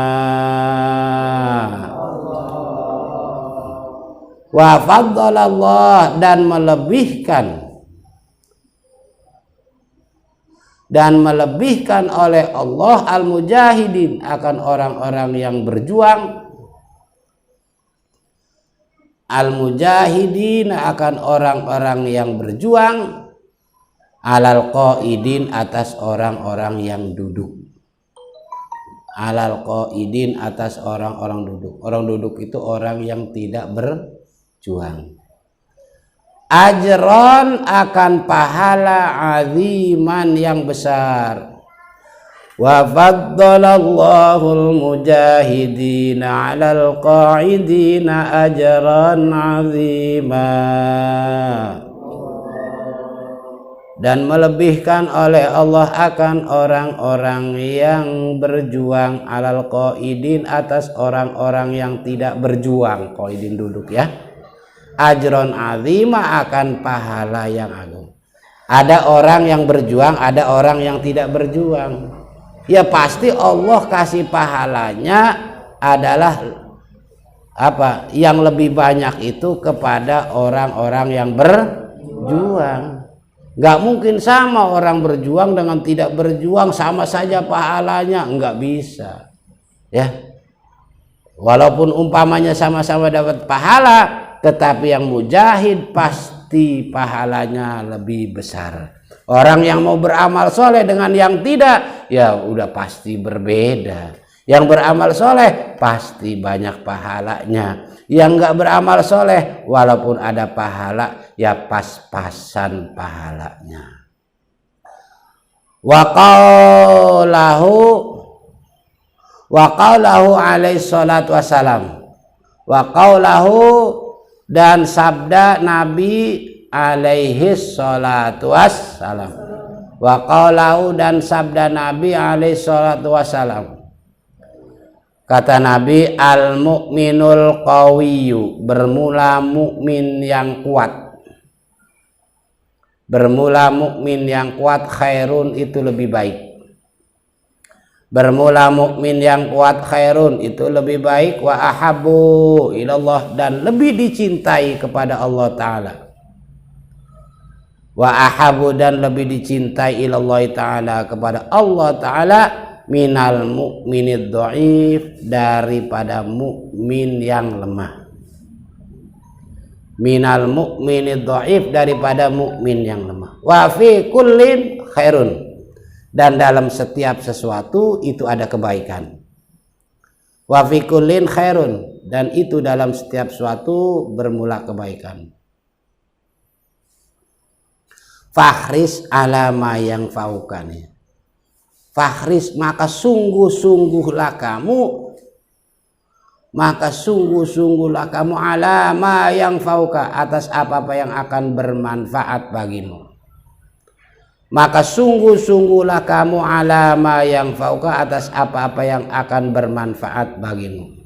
Wa faddalallah, dan melebihkan oleh Allah al-mujahidin, akan orang-orang yang berjuang, al-mujahidin, akan orang-orang yang berjuang, alal qaidin, atas orang-orang yang duduk. Alal qaidin, atas orang-orang duduk. Orang duduk itu orang yang tidak berjuang. Ajron, akan pahala, aziman, yang besar. Wa faddalallahu al-mujahidina 'alal qa'idina ajran 'azima. Dan melebihkan oleh Allah akan orang-orang yang berjuang, 'alal qa'idin, atas orang-orang yang tidak berjuang. Qaidin duduk ya. Ajron 'azima, akan pahala yang agung. Ada orang yang berjuang, ada orang yang tidak berjuang. Ya pasti Allah kasih pahalanya adalah apa? Yang lebih banyak itu kepada orang-orang yang berjuang. Gak mungkin sama orang berjuang dengan tidak berjuang sama saja pahalanya, nggak bisa. Ya, walaupun umpamanya sama-sama dapat pahala, tetapi yang mujahid pasti pahalanya lebih besar. Orang yang mau beramal soleh dengan yang tidak, ya udah pasti berbeda. Yang beramal soleh pasti banyak pahalanya. Yang nggak beramal soleh, walaupun ada pahala, ya pas-pasan pahalanya. Wa qaulahu alaihi salatu wassalam. Wa qaulahu, dan sabda Nabi alaihi salatu wassalam. Wa qaulahu, dan sabda Nabi alaihi salatu wassalam. Kata Nabi, al mu'minul qawiyyu, bermula mukmin yang kuat. Bermula mukmin yang kuat, khairun, itu lebih baik. Bermula mukmin yang kuat, khairun, itu lebih baik. Wa ahabbu ilallah, dan lebih dicintai kepada Allah Ta'ala. Wa ahabu, dan lebih dicintai ilallah ta'ala, kepada Allah ta'ala, minal mu'minid dhaif, daripada mukmin yang lemah. Minal mu'minid dhaif, daripada mukmin yang lemah. Wa fi kullin khairun, dan dalam setiap sesuatu itu ada kebaikan. Wa fi kullin khairun, dan itu dalam setiap sesuatu bermula kebaikan. Fahris alama yang faukani. Fahris, maka sungguh-sungguhlah kamu, alama yang fauka, atas apa-apa yang akan bermanfaat bagimu. Maka sungguh-sungguhlah kamu alama yang fauka, atas apa-apa yang akan bermanfaat bagimu.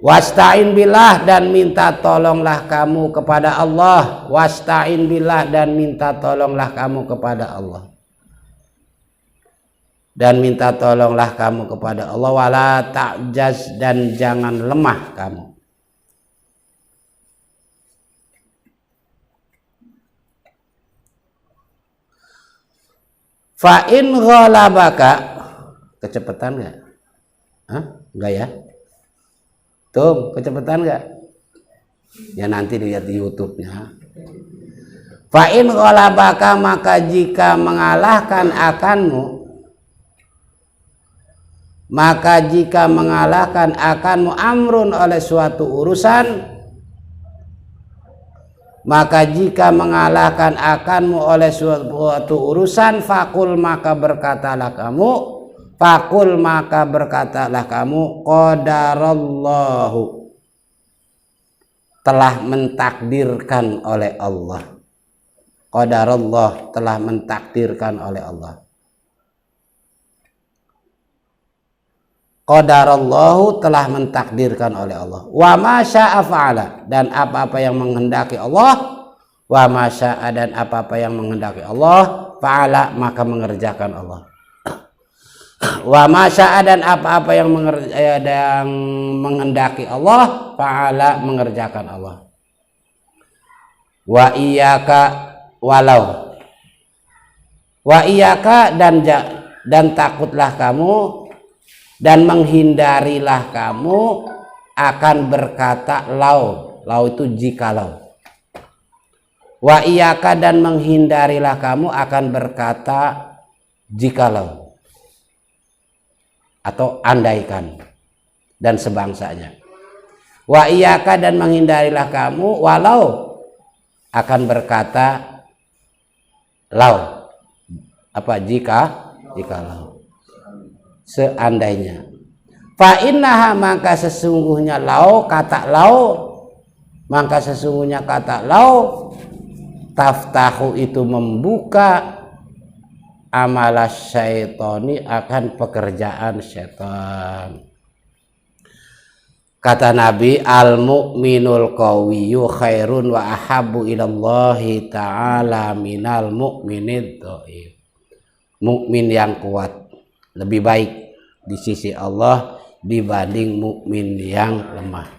Wasta'in billah, dan minta tolonglah kamu kepada Allah. Wasta'in billah, dan minta tolonglah kamu kepada Allah. Dan minta tolonglah kamu kepada Allah. Wala ta'jaz, dan jangan lemah kamu. Fa'in ghalabaka, kecepatan nggak? Enggak ya? Tuh, kecepatan nggak? Ya nanti dilihat di YouTube-nya. Fa'in ghalabaka, maka jika mengalahkan akanmu, maka jika mengalahkan akanmu amrun oleh suatu urusan, maka jika mengalahkan akanmu oleh suatu urusan, fakul maka berkatalah kamu, qadarallahu, telah mentakdirkan oleh Allah. Qadarallah, telah mentakdirkan oleh Allah. Qadarallahu, telah mentakdirkan oleh Allah. Wa ma syaa fa'ala, dan apa-apa yang menghendaki Allah. Wa ma syaa, dan apa-apa yang menghendaki Allah, fa'ala, maka mengerjakan Allah. Wa ma syaa, dan apa-apa yang menghendaki Allah, fa'ala, mengerjakan Allah. Wa iyyaka, walau. Wa iyyaka, dan takutlah kamu dan menghindarilah kamu akan berkata lau. Lau itu jikalau. Wa iyyaka, dan menghindarilah kamu akan berkata jikalau atau andaikan dan sebangsanya. Wa iyyaka, dan menghindarilah kamu walau akan berkata lau. Apa? Jikalau, seandainya. Fa innaha, maka sesungguhnya maka sesungguhnya kata lau taftahu, itu membuka amalas syaitoni, akan pekerjaan syaitan. Kata Nabi, al mu'minul qawiyyu khairun wa ahabbu ilallahi ta'ala minal mu'minid dhaif. Mukmin yang kuat lebih baik di sisi Allah dibanding mukmin yang lemah.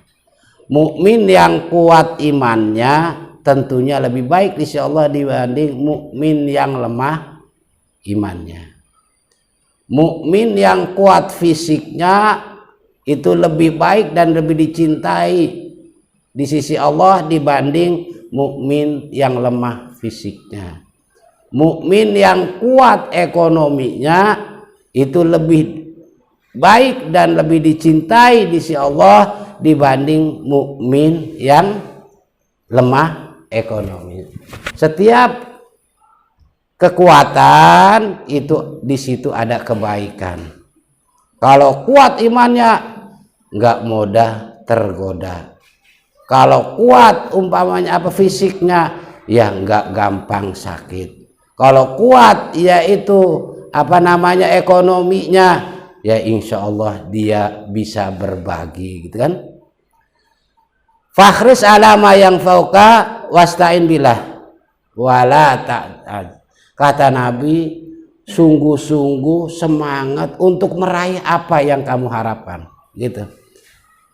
Mukmin yang kuat imannya tentunya lebih baik di sisi Allah dibanding mukmin yang lemah imannya. Mukmin yang kuat fisiknya itu lebih baik dan lebih dicintai di sisi Allah dibanding mukmin yang lemah fisiknya. Mukmin yang kuat ekonominya itu lebih baik dan lebih dicintai di sisi Allah dibanding mukmin yang lemah ekonomi. Setiap kekuatan itu di situ ada kebaikan. Kalau kuat imannya nggak mudah tergoda. Kalau kuat umpamanya fisiknya, ya nggak gampang sakit. Kalau kuat yaitu ekonominya, ya insya Allah dia bisa berbagi, gitu kan. Fakhris alama yang fauka wasta'in billah wala ta'ad. Kata Nabi, sungguh-sungguh semangat untuk meraih apa yang kamu harapkan, gitu.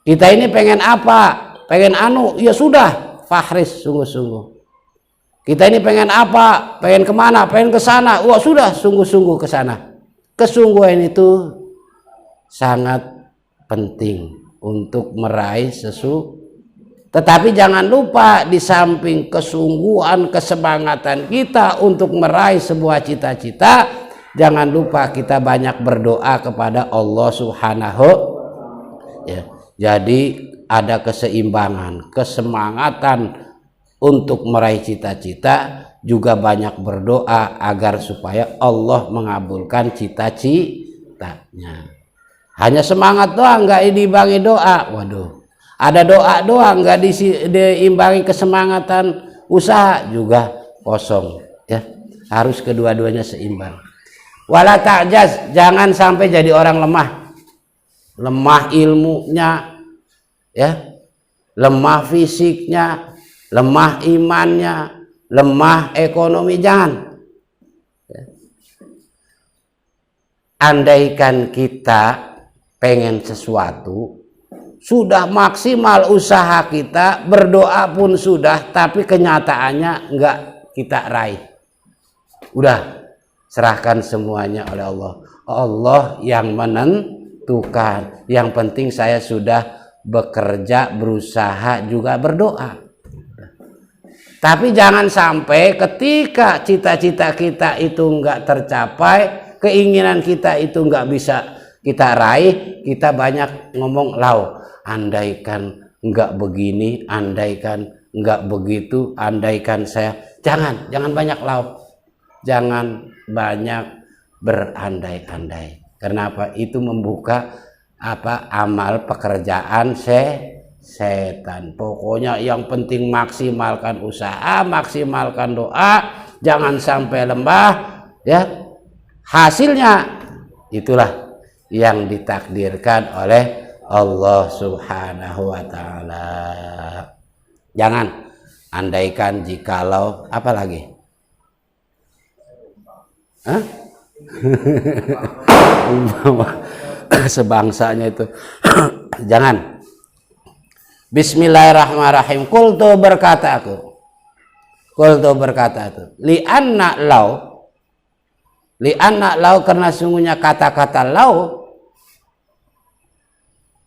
Kita ini pengen apa? Pengen ya sudah, fakhris, sungguh-sungguh. Kita ini pengen apa? Pengen kemana? Pengen ke sana. Wah sudah, sungguh-sungguh ke sana. Kesungguhan itu sangat penting untuk meraih sesuatu. Tetapi jangan lupa di samping kesungguhan, kesemangatan kita untuk meraih sebuah cita-cita, jangan lupa kita banyak berdoa kepada Allah Subhanahu. Ya, jadi ada keseimbangan, kesemangatan untuk meraih cita-cita, juga banyak berdoa agar supaya Allah mengabulkan cita-citanya. Hanya semangat doang nggak diimbangi doa, waduh. Ada doa doang nggak diimbangi kesemangatan usaha, juga kosong. Ya, harus kedua-duanya seimbang. Wala ta'jaz, jangan sampai jadi orang lemah. Lemah ilmunya, ya, lemah fisiknya, lemah imannya, lemah ekonomi, jangan. Andaikan kita pengen sesuatu, sudah maksimal usaha kita, berdoa pun sudah, tapi kenyataannya enggak kita raih. Udah, serahkan semuanya oleh Allah. Allah yang menentukan. Yang penting saya sudah bekerja, berusaha, juga berdoa. Tapi jangan sampai ketika cita-cita kita itu enggak tercapai, keinginan kita itu enggak bisa kita raih, kita banyak ngomong lau. Andaikan enggak begini, andaikan enggak begitu, andaikan saya. Jangan banyak lau. Jangan banyak berandai-andai. Kenapa? Itu membuka amal pekerjaan setan. Pokoknya yang penting maksimalkan usaha, maksimalkan doa, jangan sampai lembah, ya. Hasilnya itulah yang ditakdirkan oleh Allah Subhanahu wa taala. Jangan andaikan jikalau apa lagi? Hah? Sebangsanya itu. Jangan. Bismillahirrahmanirrahim. Qultu berkata aku. Li'anna lau karena sungguhnya kata-kata lau.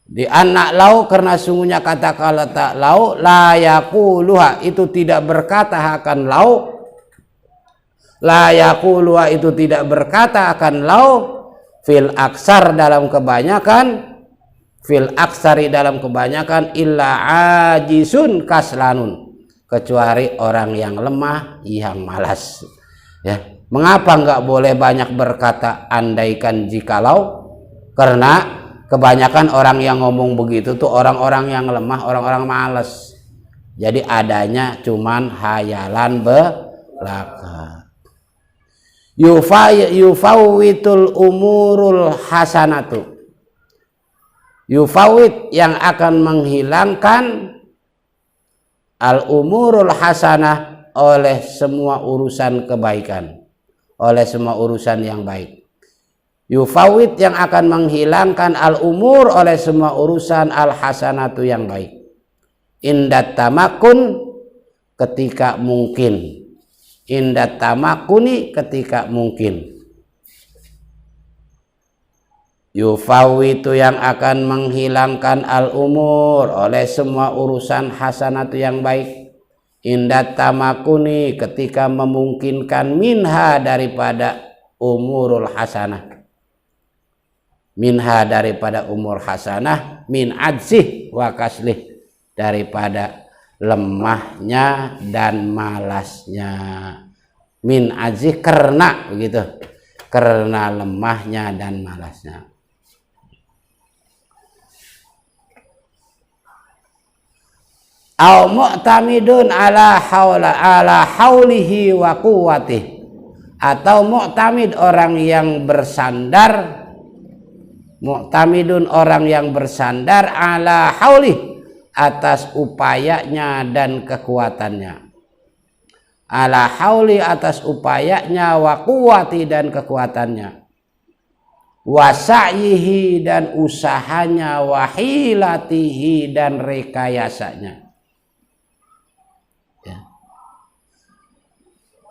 Li'anna lau karena sungguhnya kata-kata lau la yaquluha itu tidak berkata akan lau. La yaquluha itu tidak berkata akan lau fil aksar dalam kebanyakan. Fil aksari dalam kebanyakan illa ajisun kaslanun, kecuali orang yang lemah yang malas, ya. Mengapa enggak boleh banyak berkata andaikan jikalau? Karena kebanyakan orang yang ngomong begitu tuh orang-orang yang lemah, orang-orang malas. Jadi adanya cuman hayalan belaka. Yufawwitul umurul hasanatu. Yufawid yang akan menghilangkan al-umurul hasanah oleh semua urusan kebaikan, oleh semua urusan yang baik. Yufawid yang akan menghilangkan al-umur oleh semua urusan al-hasanatu yang baik. Indat tamakun ketika mungkin. Indat tamakuni ketika mungkin. Yufawitu yang akan menghilangkan al-umur oleh semua urusan hasanatu yang baik. Indat tamakuni ketika memungkinkan minha daripada umurul hasanah. Minha daripada umur hasanah, min ajzih wa kaslih daripada lemahnya dan malasnya. Min ajzih karena begitu. Karena lemahnya dan malasnya. Au mu'tamidun ala haulihi wa quwwatihi, atau mu'tamid orang yang bersandar, mu'tamidun orang yang bersandar ala haulih atas upayanya dan kekuatannya, ala hauli atas upayanya, wa quwwati dan kekuatannya, wa sa'yihi dan usahanya, wa hilatihi dan rekayasanya.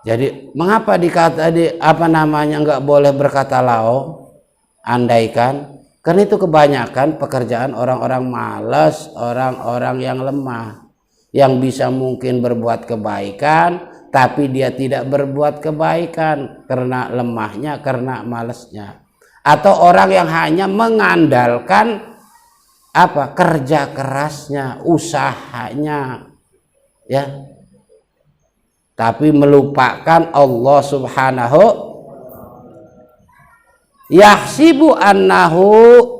Jadi mengapa dikata enggak boleh berkata lau, andaikan? Karena itu kebanyakan pekerjaan orang-orang malas, orang-orang yang lemah, yang bisa mungkin berbuat kebaikan, tapi dia tidak berbuat kebaikan karena lemahnya, karena malasnya. Atau orang yang hanya mengandalkan kerja kerasnya, usahanya, ya. Tapi melupakan Allah Subhanahu. Yahsibu annahu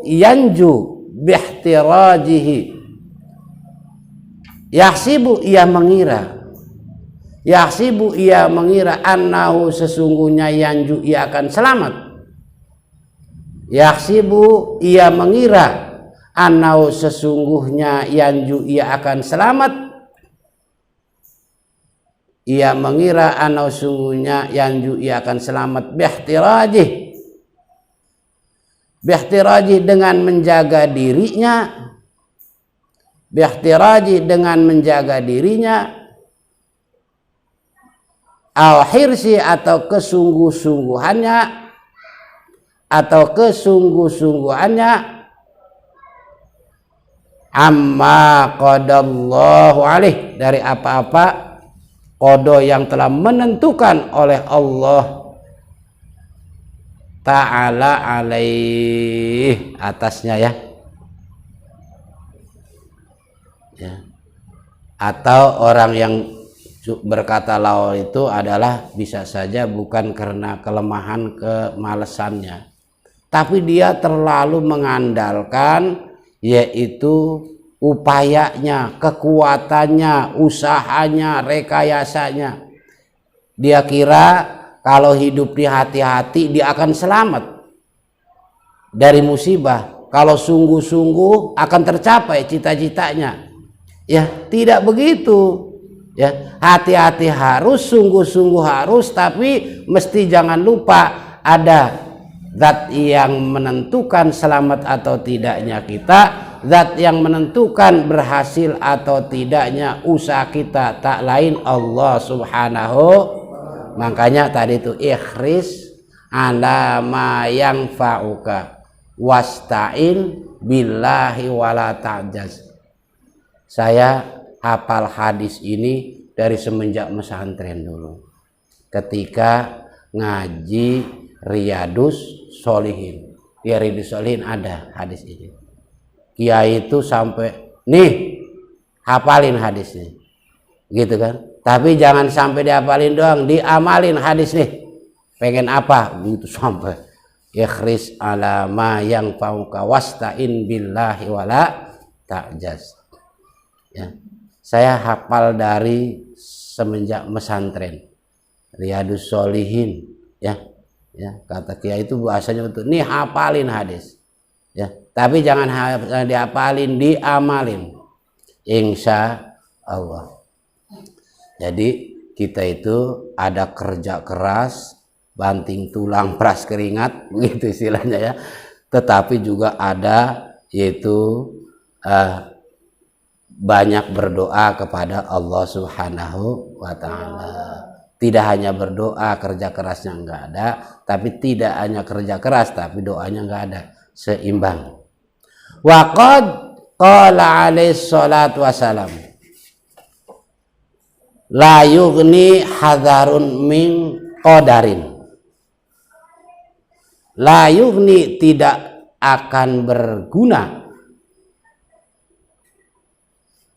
yanju bihtirajihi. Yahsibu ia mengira. Yahsibu ia mengira annahu sesungguhnya yanju ia akan selamat. Yahsibu ia mengira annahu sesungguhnya yanju ia akan selamat. Ia mengira anau sungguhnya yanju ia akan selamat bihtiraji dengan menjaga dirinya, bihtiraji dengan menjaga dirinya, al hirsi atau kesungguh-sungguhannya, amma qadallahu alaih dari apa-apa qada yang telah menentukan oleh Allah ta'ala alaih, atasnya ya. Ya. Atau orang yang berkata lau itu adalah bisa saja bukan karena kelemahan kemalesannya, tapi dia terlalu mengandalkan yaitu upayanya, kekuatannya, usahanya, rekayasanya. Dia kira kalau hidup di hati-hati dia akan selamat dari musibah, kalau sungguh-sungguh akan tercapai cita-citanya. Ya, tidak begitu. Ya, hati-hati harus, sungguh-sungguh harus, tapi mesti jangan lupa ada zat yang menentukan selamat atau tidaknya kita, zat yang menentukan berhasil atau tidaknya usaha kita, tak lain Allah Subhanahu. Makanya tadi itu ikhris ala ma yang fa'uka wasta'in billahi wala ta'jaz. Saya hafal hadis ini dari semenjak pesantren dulu. Ketika ngaji Riyadus Sholihin. Di Riyadus Sholihin ada hadis ini. Kiai itu sampai nih hafalin hadisnya. Gitu kan? Tapi jangan sampai dihafalin doang, diamalin hadis nih. Pengen apa? Gitu sampai ikhris ala ma yang fauka wasta'in billahi wala ta'jaz. Ya, saya hafal dari semenjak pesantren Riyadus Sholihin, ya, kata kiai itu bahasanya betul. Nih hafalin hadis, ya, tapi jangan dihafalin, diamalin, insya Allah. Jadi kita itu ada kerja keras, banting tulang, peras keringat, begitu istilahnya ya. Tetapi juga ada yaitu banyak berdoa kepada Allah Subhanahu wa ta'ala. Tidak hanya berdoa, kerja kerasnya enggak ada, tapi tidak hanya kerja keras tapi doanya enggak ada, seimbang. Wa qad qala alaihi salatu wasalam, la yughni hadarun min qadarin. La yughni, tidak akan berguna,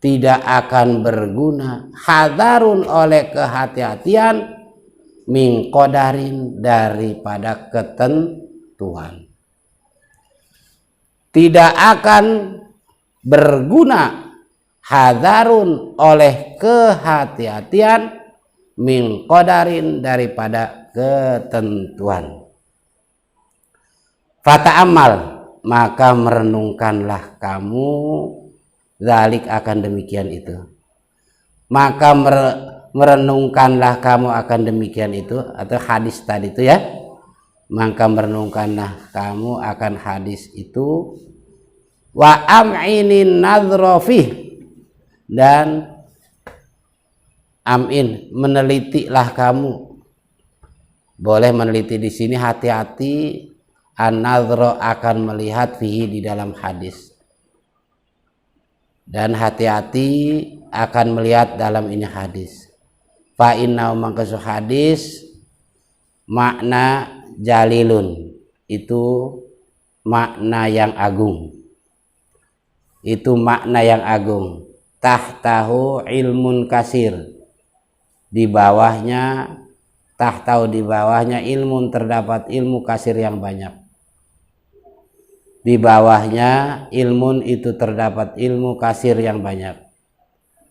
tidak akan berguna, hadarun oleh kehati-hatian, min qadarin daripada ketentuan. Tidak akan berguna hadarun oleh kehati-hatian, min qadarin daripada ketentuan. Fata'amal, maka merenungkanlah kamu zalik, akan demikian itu. Maka merenungkanlah kamu akan demikian itu, atau hadis tadi itu ya. Maka merenungkanlah kamu akan hadis itu. Wa am'inin nadhrofih, dan amin, menelitilah kamu. Boleh meneliti di sini, hati-hati, an-nadhro akan melihat fihi di dalam hadis. Dan hati-hati akan melihat dalam ini hadis. Fa inna mangkasu hadis makna jalilun, itu makna yang agung. Itu makna yang agung. Tahtahu ilmun kasir, di bawahnya, tahtahu di bawahnya, ilmun terdapat ilmu kasir yang banyak. Di bawahnya ilmun itu terdapat ilmu kasir yang banyak.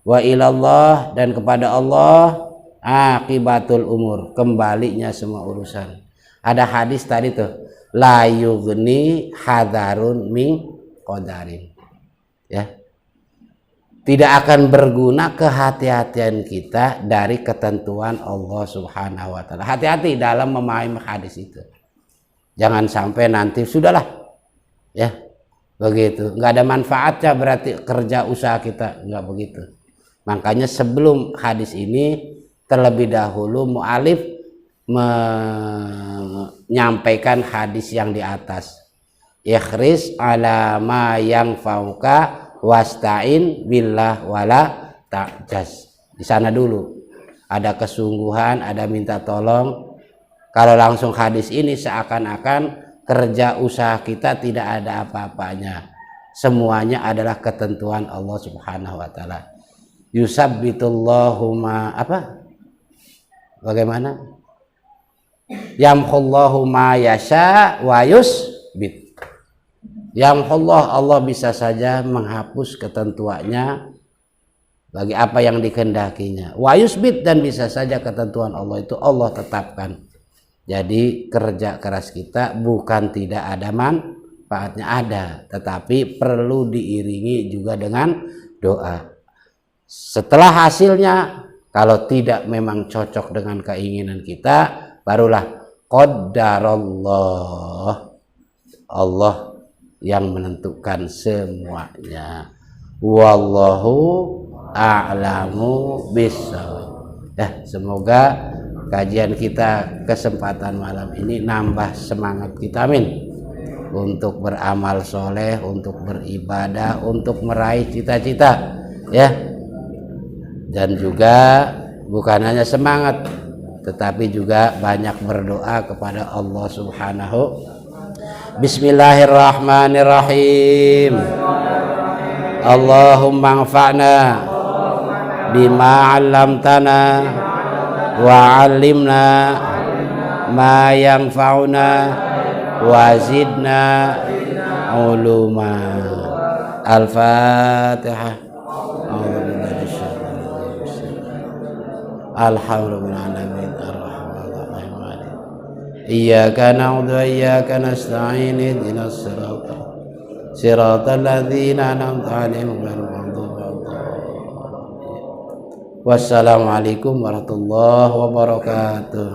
Wa ilallah, dan kepada Allah akibatul umur, kembalinya semua urusan. Ada hadis tadi tuh, la yughni hadarun min qadarin. Ya. Tidak akan berguna kehati-hatian kita dari ketentuan Allah Subhanahu wa ta'ala. Hati-hati dalam memahami hadis itu. Jangan sampai nanti sudahlah, ya begitu, nggak ada manfaatnya berarti kerja usaha kita, nggak begitu. Makanya sebelum hadis ini terlebih dahulu mu'alif menyampaikan hadis yang di atas, ikhris ala ma yang fauka wasta'in billah wala ta'jaz. Di sana dulu ada kesungguhan, ada minta tolong, Kalau langsung hadis ini seakan-akan kerja usaha kita tidak ada apa-apanya. Semuanya adalah ketentuan Allah Subhanahu wa taala. Yusabbitullahu ma apa? Bagaimana? Yamhullahu ma yasha wa yusbit. Yamhullah, Allah bisa saja menghapus ketentuannya bagi apa yang dikehendakinya. Wa yusbit, dan bisa saja ketentuan Allah itu Allah tetapkan. Jadi kerja keras kita bukan tidak ada manfaatnya, ada, tetapi perlu diiringi juga dengan doa. Setelah hasilnya kalau tidak memang cocok dengan keinginan kita, barulah qadarallah, Allah yang menentukan semuanya. Wallahu a'lamu bissawab. Semoga kajian kita kesempatan malam ini nambah semangat kita, amin, untuk beramal soleh, untuk beribadah, untuk meraih cita-cita, ya. Dan juga bukan hanya semangat, tetapi juga banyak berdoa kepada Allah Subhanahu. Bismillahirrahmanirrahim. Allahumma anfa'na bima 'allamtana wa 'allimna ma yanfa'una wa zidna uluma. Al-Fatihah. Alhamdulillahirabbil alamin. Iyyaka na'budu wa iyyaka nasta'in. Ihdinas siratal ladzina an'amta 'alaihim ghairil maghdubi 'alaihim. Wassalamualaikum warahmatullahi wabarakatuh.